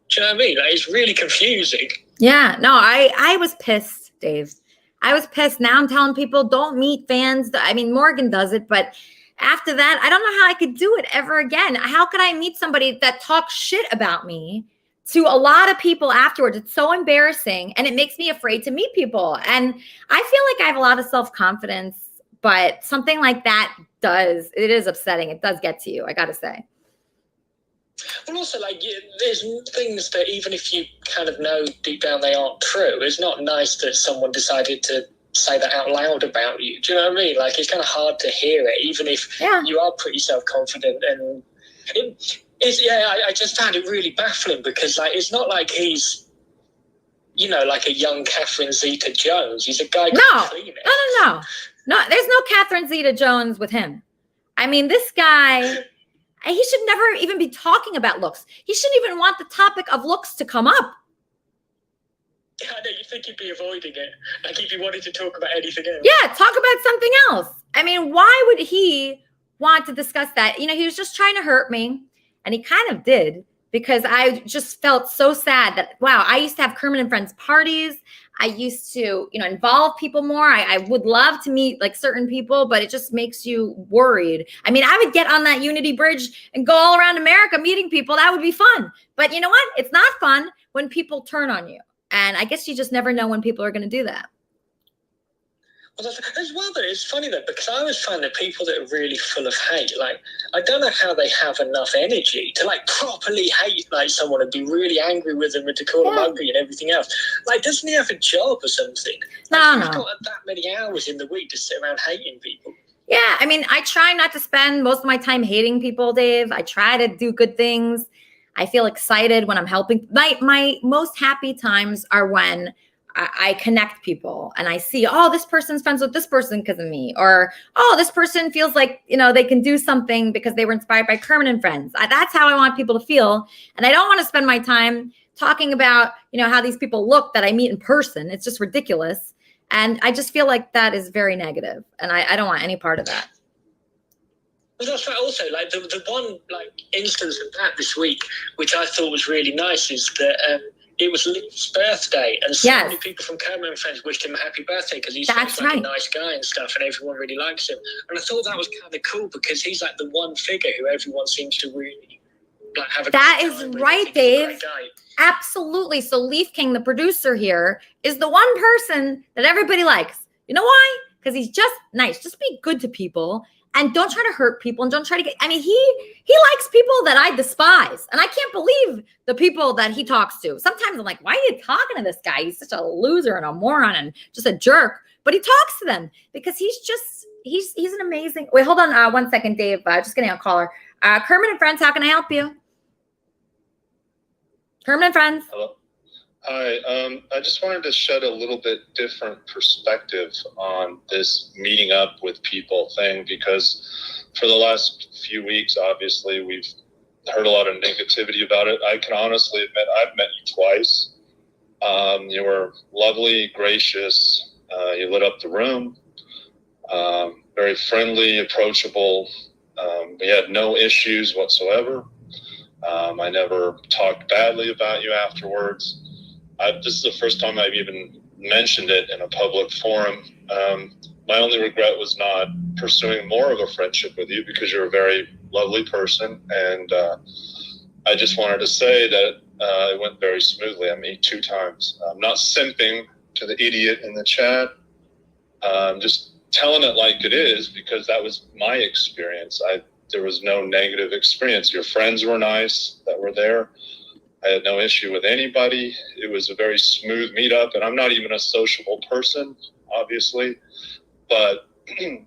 Do you know what I mean? Like, it's really confusing. Yeah, no, I was pissed, Dave. I was pissed. Now I'm telling people don't meet fans. I mean, Morgan does it, but after that, I don't know how I could do it ever again. How could I meet somebody that talks shit about me to a lot of people afterwards? It's so embarrassing and it makes me afraid to meet people. And I feel like I have a lot of self-confidence, but something like that it is upsetting. It does get to you, I got to say. Well, also, like, there's things that even if you kind of know deep down they aren't true, it's not nice that someone decided to say that out loud about you. Do you know what I mean? Like, it's kind of hard to hear it, even if you are pretty self-confident. And I just found it really baffling because, like, it's not like he's, you know, like a young Catherine Zeta-Jones. He's a guy called Kleenex. No, there's no Catherine Zeta-Jones with him. I mean, this guy, he should never even be talking about looks. He shouldn't even want the topic of looks to come up. I know, you think he'd be avoiding it. Like, he'd be wanting to talk about anything else. Yeah, talk about something else. I mean, why would he want to discuss that? You know, he was just trying to hurt me. And he kind of did, because I just felt so sad that, wow, I used to have Kermit and Friends parties. I used to, you know, involve people more. I would love to meet like certain people, but it just makes you worried. I mean, I would get on that Unity Bridge and go all around America meeting people. That would be fun. But you know what? It's not fun when people turn on you. And I guess you just never know when people are going to do that. Well, as well, though, it's funny, though, because I always find that people that are really full of hate, like, I don't know how they have enough energy to, like, properly hate, like, someone and be really angry with them and to call them ugly and everything else. Like, doesn't he have a job or something? Like, he's got that many hours in the week to sit around hating people. Yeah, I mean, I try not to spend most of my time hating people, Dave. I try to do good things. I feel excited when I'm helping. My most happy times are when I connect people and I see, oh, this person's friends with this person because of me, or, oh, this person feels like, they can do something because they were inspired by Kermit and Friends. That's how I want people to feel. And I don't want to spend my time talking about, how these people look that I meet in person. It's just ridiculous. And I just feel like that is very negative. And I don't want any part of that. Well, that's right. Also, like the one instance of that this week, which I thought was really nice, is that it was Leaf's birthday, and so many people from Kermit and Friends wished him a happy birthday because he's like a nice guy and stuff, and everyone really likes him. And I thought that was kind of cool because he's like the one figure who everyone seems to really have a. That is right, Dave. Absolutely. So Leaf King, the producer here, is the one person that everybody likes. You know why? Because he's just nice. Just be good to people. And don't try to hurt people, and don't try to get, he likes people that I despise. And I can't believe the people that he talks to. Sometimes I'm like, why are you talking to this guy? He's such a loser and a moron and just a jerk. But he talks to them because he's an amazing, wait, hold on 1 second, Dave. Just getting a caller. Kermit and Friends, how can I help you? Kermit and Friends. Hello. Hi, I just wanted to shed a little bit different perspective on this meeting up with people thing, because for the last few weeks, obviously, we've heard a lot of negativity about it. I can honestly admit I've met you twice. You were lovely, gracious. You lit up the room. Very friendly, approachable. We had no issues whatsoever. I never talked badly about you afterwards. This is the first time I've even mentioned it in a public forum. My only regret was not pursuing more of a friendship with you, because you're a very lovely person. And I just wanted to say that it went very smoothly. I mean, 2 times. I'm not simping to the idiot in the chat. I'm just telling it like it is, because that was my experience. There was no negative experience. Your friends were nice that were there. I had no issue with anybody. It was a very smooth meetup, and I'm not even a sociable person, obviously, but it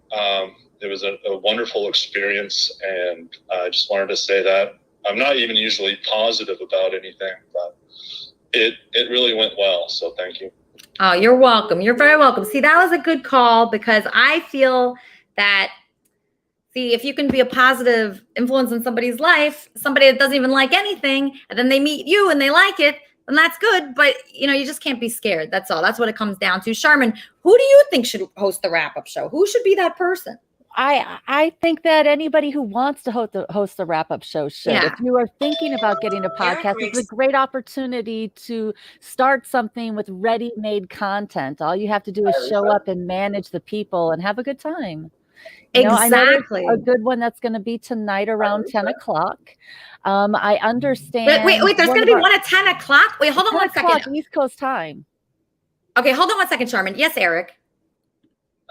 was a wonderful experience, and I just wanted to say that. I'm not even usually positive about anything, but it really went well, so thank you. Oh, you're welcome. You're very welcome. See, that was a good call, because I feel that, if you can be a positive influence in somebody's life, somebody that doesn't even like anything, and then they meet you and they like it, then that's good. But, you just can't be scared. That's all. That's what it comes down to. Sharman, who do you think should host the wrap-up show? Who should be that person? I think that anybody who wants to host the wrap-up show should. Yeah. If you are thinking about getting a podcast, it's a great opportunity to start something with ready-made content. All you have to do is show up and manage the people and have a good time. Exactly. I know a good one that's going to be tonight around 10 o'clock. I understand. Wait, there's going to be one at 10 o'clock? Wait, hold on 1 second. East Coast time. Okay, hold on 1 second, Sharman. Yes, Eric.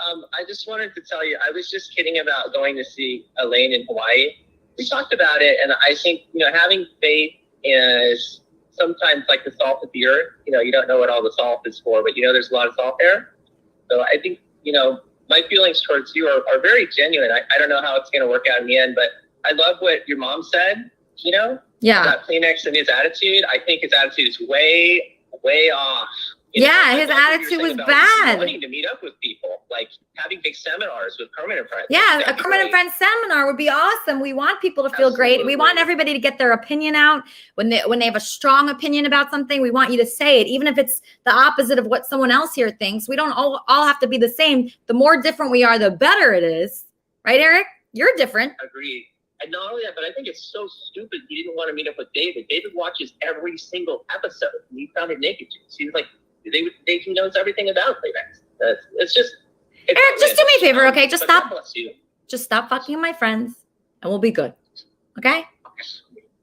I just wanted to tell you, I was just kidding about going to see Elaine in Hawaii. We talked about it, and I think, having faith is sometimes like the salt of the earth. You don't know what all the salt is for, but there's a lot of salt there. So I think, my feelings towards you are very genuine. I don't know how it's going to work out in the end, but I love what your mom said, about Kleenex and his attitude. I think his attitude is way, way off. His attitude was bad. Wanting to meet up with people, like having big seminars with Kermit and Friends. Yeah, a Kermit and Friends seminar would be awesome. We want people to feel great. We want everybody to get their opinion out. When they have a strong opinion about something, we want you to say it, even if it's the opposite of what someone else here thinks. We don't all have to be the same. The more different we are, the better it is. Right, Eric? You're different. Agreed. And not only that, but I think it's so stupid he didn't want to meet up with David. David watches every single episode, and he found it naked. Seems like he knows everything about Kleenex. It's just. Eric, just do me a favor, okay? Just stop. Just stop fucking with my friends, and we'll be good. Okay?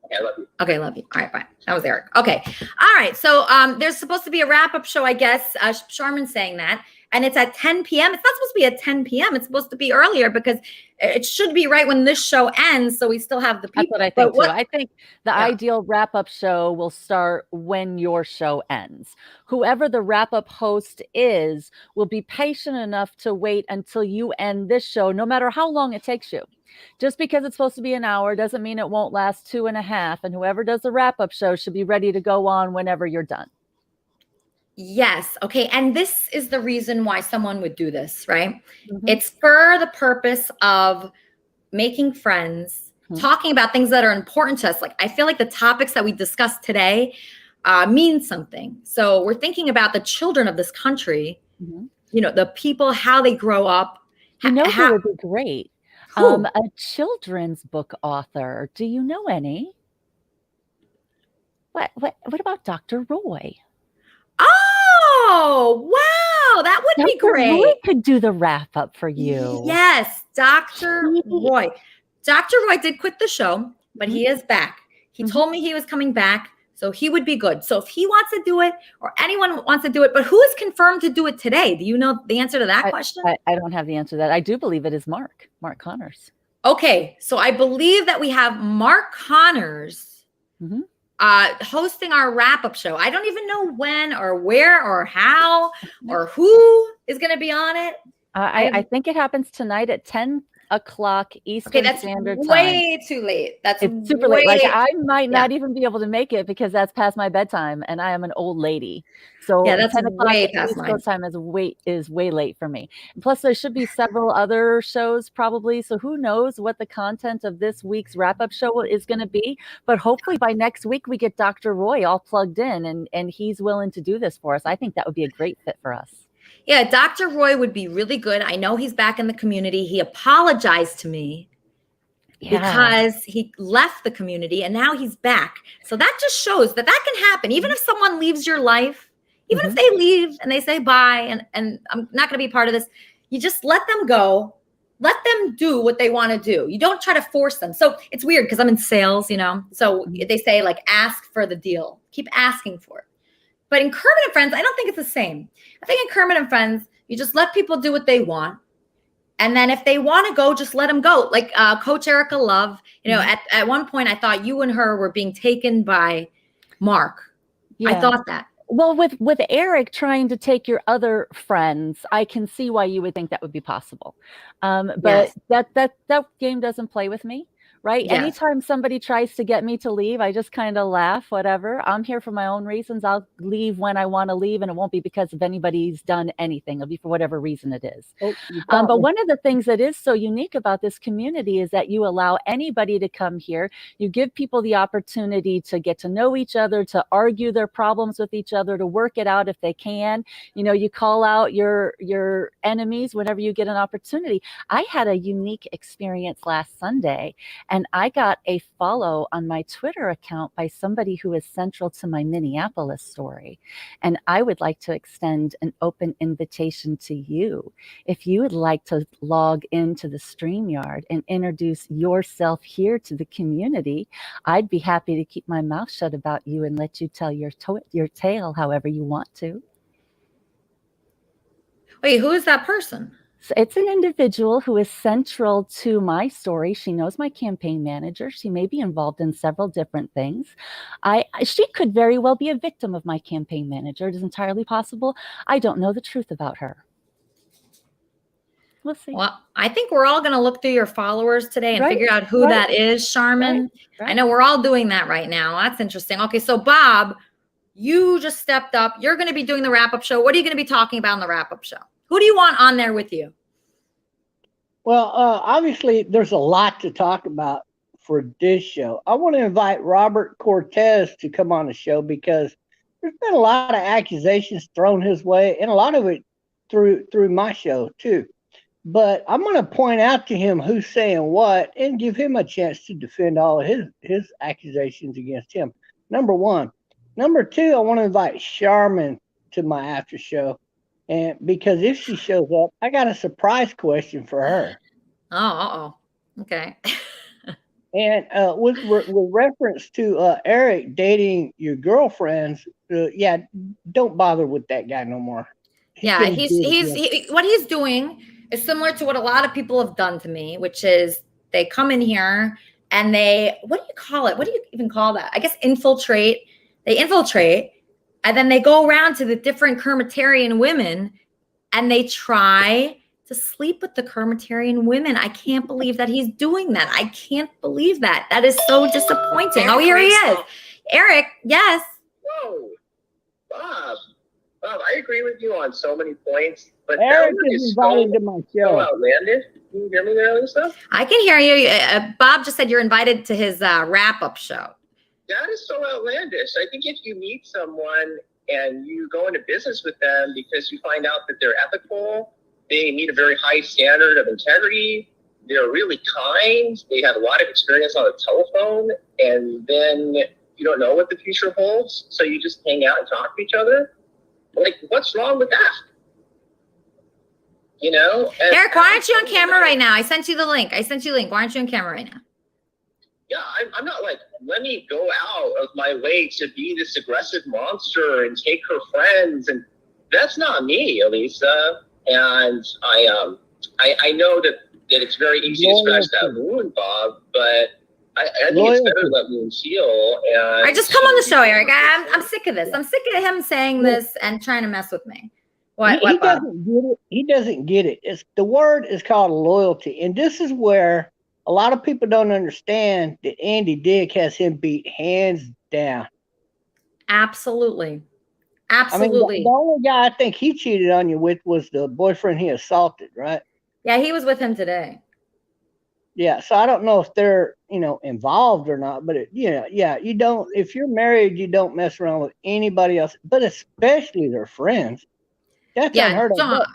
Okay, I love you. Okay, love you. All right, bye. That was Eric. Okay. All right. So there's supposed to be a wrap-up show, I guess. Sharman's saying that. And it's at 10 p.m. It's not supposed to be at 10 p.m. It's supposed to be earlier, because it should be right when this show ends, so we still have the people. That's what I think, too. I think the ideal wrap-up show will start when your show ends. Whoever the wrap-up host is will be patient enough to wait until you end this show, no matter how long it takes you. Just because it's supposed to be an hour doesn't mean it won't last 2.5. And whoever does the wrap-up show should be ready to go on whenever you're done. Yes. Okay. And this is the reason why someone would do this, right? It's for the purpose of making friends, talking about things that are important to us. Like, I feel like the topics that we discussed today mean something. So we're thinking about the children of this country, you know, the people, how they grow up. You know who would be great? A children's book author. Do you know any? What about Dr. Roy? Oh, wow. That would be great. Roy could do the wrap up for you. Yes, Dr. Roy. Dr. Roy did quit the show, but he is back. He told me he was coming back, so he would be good. So if he wants to do it, or anyone wants to do it, but who is confirmed to do it today? Do you know the answer to that question? I don't have the answer to that. I do believe it is Mark Connors. Okay, so I believe that we have Mark Connors hosting our wrap-up show. I don't even know when or where or how or who is going to be on it. I think it happens tonight at 10 o'clock Eastern Standard Time. Way too late. It's super late. Like, I might not even be able to make it because that's past my bedtime, and I am an old lady. So yeah, that's 10 o'clock way past East mine. Coast time is way late for me. And plus, there should be several other shows probably. So who knows what the content of this week's wrap-up show is going to be? But hopefully by next week we get Dr. Roy all plugged in, and he's willing to do this for us. I think that would be a great fit for us. Yeah, Dr. Roy would be really good. I know he's back in the community. He apologized to me because he left the community and now he's back. So that just shows that can happen. Even if someone leaves your life, even if they leave and they say bye and I'm not going to be part of this, you just let them go. Let them do what they want to do. You don't try to force them. So it's weird because I'm in sales, you know. So they say, like, ask for the deal. Keep asking for it. But in Kermit and Friends, I don't think it's the same. I think in Kermit and Friends, you just let people do what they want. And then if they want to go, just let them go. Like Coach Erica Love, you know, at one point, I thought you and her were being taken by Mark. Yeah. I thought that. Well, with Eric trying to take your other friends, I can see why you would think that would be possible. But that game doesn't play with me. Right. Yes. Anytime somebody tries to get me to leave, I just kind of laugh, whatever. I'm here for my own reasons. I'll leave when I want to leave. And it won't be because of anybody's done anything. It'll be for whatever reason it is. But one of the things that is so unique about this community is that you allow anybody to come here. You give people the opportunity to get to know each other, to argue their problems with each other, to work it out if they can. You know, you call out your enemies whenever you get an opportunity. I had a unique experience last Sunday. And I got a follow on my Twitter account by somebody who is central to my Minneapolis story. And I would like to extend an open invitation to you. If you would like to log into the StreamYard and introduce yourself here to the community, I'd be happy to keep my mouth shut about you and let you tell your tale however you want to. Wait, who is that person? It's an individual who is central to my story. She knows my campaign manager. She may be involved in several different things. She could very well be a victim of my campaign manager. It is entirely possible. I don't know the truth about her. We'll see. Well, I think we're all going to look through your followers today and figure out who that is, Charmin. I know we're all doing that right now. That's interesting. Okay, so Bob, you just stepped up. You're going to be doing the wrap-up show. What are you going to be talking about in the wrap-up show? Who do you want on there with you? Well, obviously, there's a lot to talk about for this show. I want to invite Robert Cortez to come on the show because there's been a lot of accusations thrown his way, and a lot of it through my show, too. But I'm going to point out to him who's saying what and give him a chance to defend all of his accusations against him. Number one. Number two, I want to invite Charmin to my after show. And because if she shows up, I got a surprise question for her. Okay. And with reference to Eric dating your girlfriends, don't bother with that guy no more. What he's doing is similar to what a lot of people have done to me, which is they come in here and what do you call it? What do you even call that? I guess infiltrate. They infiltrate. And then they go around to the different Kermitarian women and they try to sleep with the Kermitarian women. I can't believe that he's doing that. I can't believe that. That is so disappointing. Oh, here he is. Eric, yes. Whoa, Bob. Bob, I agree with you on so many points, but Eric that one is is invited to my so show. outlandish. Can you hear me there, Elisa? I can hear you. Bob just said you're invited to his wrap-up show. That is so outlandish. I think if you meet someone and you go into business with them because you find out that they're ethical, they meet a very high standard of integrity, they're really kind, they have a lot of experience on the telephone, and then you don't know what the future holds, so you just hang out and talk to each other. Like, what's wrong with that? You know? Eric, why aren't you on camera right now? I sent you the link. Why aren't you on camera right now? Yeah, I'm not like, let me go out of my way to be this aggressive monster and take her friends. And that's not me, Elisa. And I know that it's very easy to scratch that wound, Bob, but I think it's better to let wounds heal. And All right, just come on the show, Eric. I'm sick of this. I'm sick of him saying this and trying to mess with me. What, He Bob? doesn't get it. He doesn't get it. The word is called loyalty. And this is where a lot of people don't understand that Andy Dick has him beat hands down. Absolutely. I mean, the only guy I think he cheated on you with was the boyfriend he assaulted, right? Yeah, he was with him today. Yeah, so I don't know if they're, involved or not, but you don't, if you're married, you don't mess around with anybody else, but especially their friends. That's unheard of.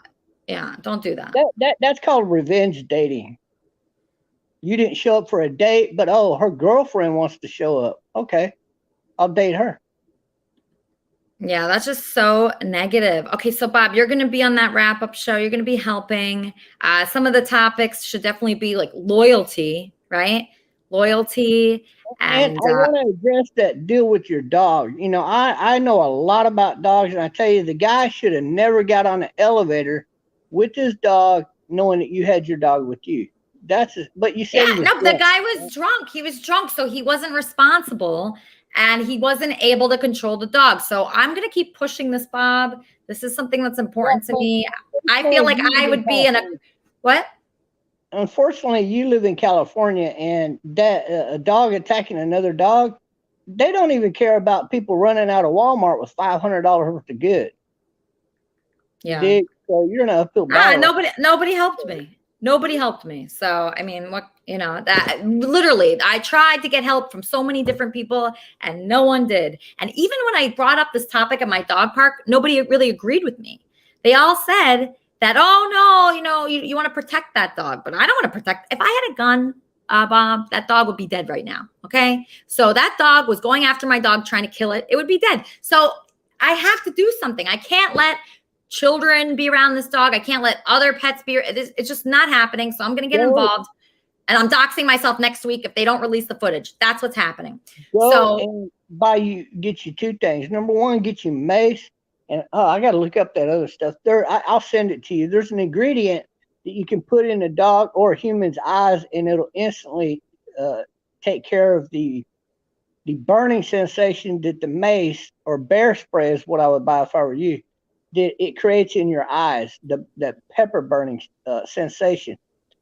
Don't do that. That's called revenge dating. You didn't show up for a date, but her girlfriend wants to show up. Okay, I'll date her. Yeah, that's just so negative. Okay, so Bob, you're going to be on that wrap-up show. You're going to be helping. Some of the topics should definitely be like loyalty, right? Loyalty. And I want to address that deal with your dog. I know a lot about dogs, and I tell you, the guy should have never got on the elevator with his dog, knowing that you had your dog with you. But you said the guy was drunk. He was drunk, so he wasn't responsible. And he wasn't able to control the dog. So I'm going to keep pushing this, Bob. This is something that's important to me. I feel like I would be in a... What? Unfortunately, you live in California, and a dog attacking another dog, they don't even care about people running out of Walmart with $500 worth of good. Yeah. So you're in an uphill battle. Nobody helped me. Nobody helped me. So, I mean, that literally, I tried to get help from so many different people and no one did. And even when I brought up this topic at my dog park, nobody really agreed with me. They all said that, oh no, you want to protect that dog, but I don't want to protect. If I had a gun, Bob, that dog would be dead right now. Okay. So that dog was going after my dog, trying to kill it. It would be dead. So I have to do something. I can't let children be around this dog. I can't let other pets be. It's just not happening. So I'm going to get involved, and I'm doxing myself next week if they don't release the footage. That's what's happening. And get you two things. Number one, get you mace, and I got to look up that other stuff. I'll send it to you. There's an ingredient that you can put in a dog or a human's eyes, and it'll instantly take care of the burning sensation that the mace or bear spray is what I would buy if I were you. It creates in your eyes, the pepper burning sensation.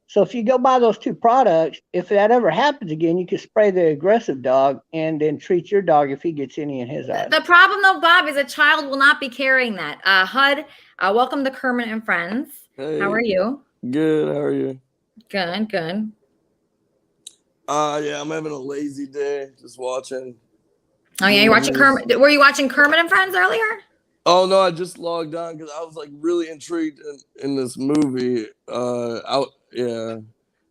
So if you go buy those two products, if that ever happens again, you can spray the aggressive dog and then treat your dog if he gets any in his eyes. The problem though, Bob, is a child will not be carrying that. HUD, welcome to Kermit and Friends. Hey, how are you? Good. How are you? Good. Yeah, I'm having a lazy day, just watching. Oh yeah, you're watching Kermit. Were you watching Kermit and Friends earlier? Oh no, I just logged on because I was like really intrigued in this movie. I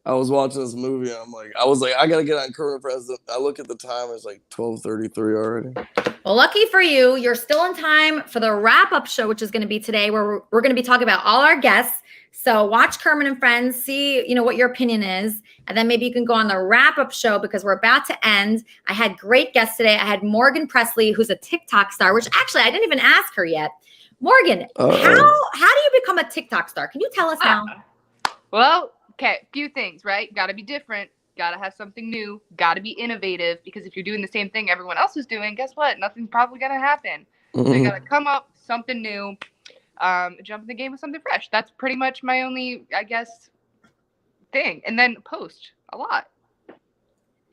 was watching this movie. And I was like, I gotta get on Kermit Friends. I look at the time; it's like 12:33 already. Well, lucky for you, you're still in time for the wrap-up show, which is going to be today, where we're going to be talking about all our guests. So watch Kermit and Friends, see what your opinion is, and then maybe you can go on the wrap-up show because we're about to end. I had great guests today. I had Morgan Presley, who's a TikTok star, which actually I didn't even ask her yet. Morgan, how do you become a TikTok star? Can you tell us how? Well, okay, few things, right? Got to be different. Got to have something new. Got to be innovative, because if you're doing the same thing everyone else is doing, guess what? Nothing's probably going to happen. So you got to come up with something new. jump in the game with something fresh. That's pretty much my only, I guess, thing. And then post a lot.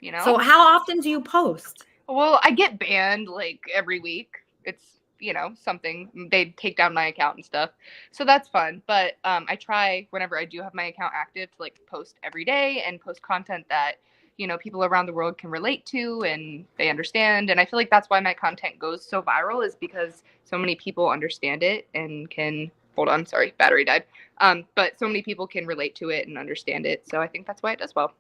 You know? So how often do you post? Well, I get banned like every week. It's, you know, something. They take down my account and stuff. So that's fun. But I try whenever I do have my account active to like post every day and post content that, you know, people around the world can relate to and they understand. And I feel like that's why my content goes so viral, is because so many people understand it and can, hold on, sorry, battery died. But so many people can relate to it and understand it. So I think that's why it does well.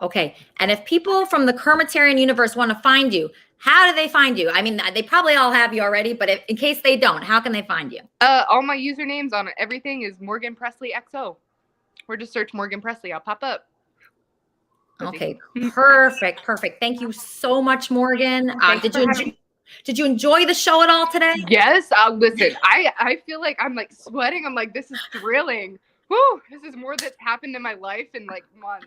Okay. And if people from the Kermitarian universe want to find you, how do they find you? I mean, they probably all have you already, but in case they don't, how can they find you? All my usernames on everything is Morgan Presley XO. Or just search Morgan Presley. I'll pop up. Okay. Perfect. Perfect. Thank you so much, Morgan. Did you enjoy the show at all today? Yes. Listen, I feel like I'm like sweating. I'm like, this is thrilling. Woo, this is more that's happened in my life in like months.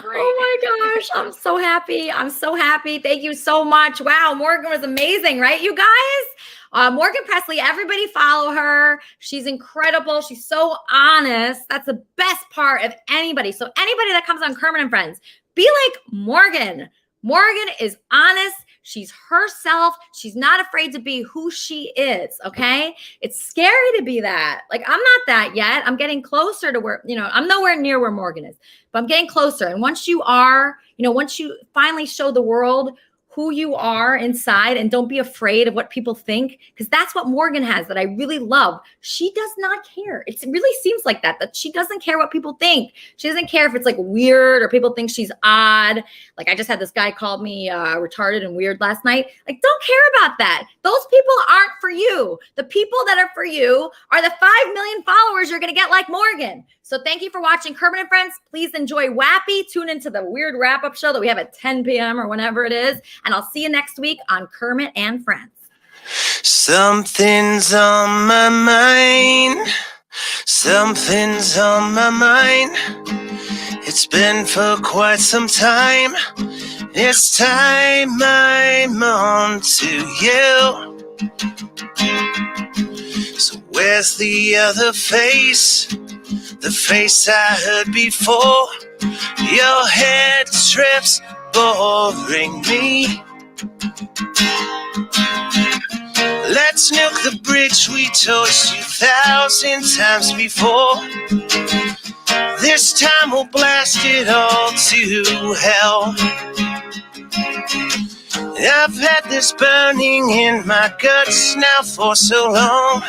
Great. Oh my gosh, I'm so happy. I'm so happy. Thank you so much. Wow, Morgan was amazing, right, you guys? Morgan Presley, everybody follow her. She's incredible. She's so honest. That's the best part of anybody. So anybody that comes on Kermit and Friends, be like Morgan. Morgan is honest. She's herself. She's not afraid to be who she is, okay? It's scary to be that. Like, I'm not that yet. I'm getting closer to where, you know, I'm nowhere near where Morgan is, but I'm getting closer. And once you are, you know, once you finally show the world who you are inside and don't be afraid of what people think, because that's what Morgan has that I really love. She does not care. It really seems like that she doesn't care what people think. She doesn't care if it's like weird or people think she's odd. Like I just had this guy call me retarded and weird last night. Like, don't care about that. Those people aren't for you. The people that are for you are the 5 million followers you're going to get like Morgan. So thank you for watching Kermit and Friends. Please enjoy Wappy. Tune into the weird wrap-up show that we have at 10 p.m. or whenever it is. And I'll see you next week on Kermit and Friends. Something's on my mind. Something's on my mind. It's been for quite some time. It's time I'm on to you. So where's the other face? The face I heard before. Your head trips, boring me. Let's nuke the bridge we torched 2,000 times before. This time we'll blast it all to hell. I've had this burning in my guts now for so long.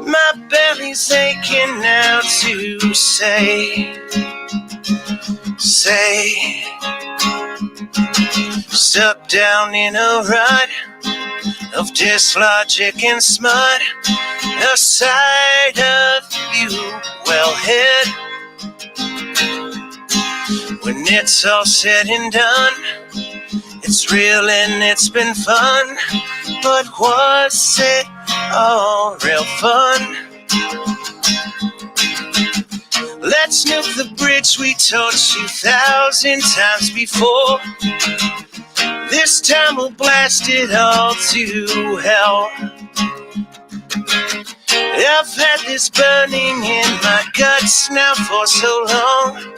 My belly's aching now to say. Stuck down in a rut of dislogic and smut, a side of you well hid. When it's all said and done, it's real and it's been fun, but was it all real fun? Let's nuke the bridge we torched 2,000 times before. This time we'll blast it all to hell. I've had this burning in my guts now for so long.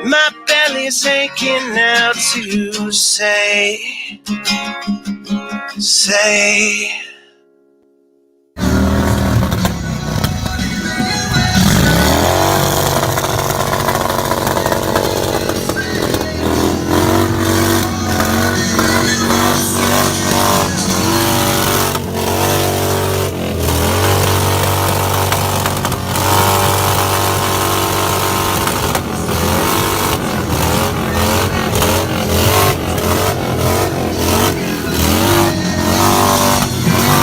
My belly's aching now to say.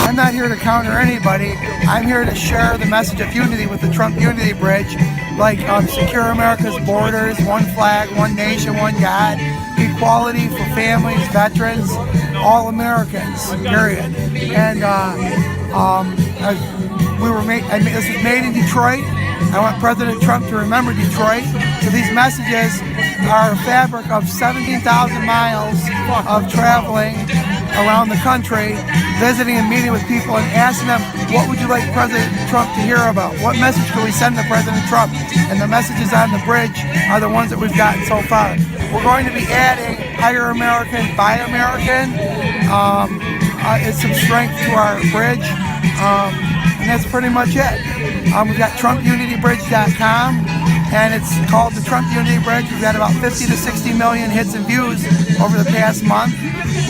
I'm not here to counter anybody. I'm here to share the message of unity with the Trump Unity Bridge, like secure America's borders, one flag, one nation, one God, equality for families, veterans, all Americans, period. And this was made in Detroit. I want President Trump to remember Detroit. So these messages our fabric of 17,000 miles of traveling around the country, visiting and meeting with people and asking them, what would you like President Trump to hear about? What message can we send to President Trump? And the messages on the bridge are the ones that we've gotten so far. We're going to be adding Hire American, Buy American. It's some strength to our bridge. And that's pretty much it. We've got TrumpUnityBridge.com, and it's called the Trump Unity Bridge. We've got about 50 to 60 million hits and views over the past month.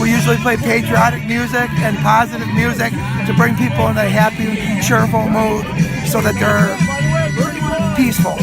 We usually play patriotic music and positive music to bring people in a happy, cheerful mood so that they're peaceful.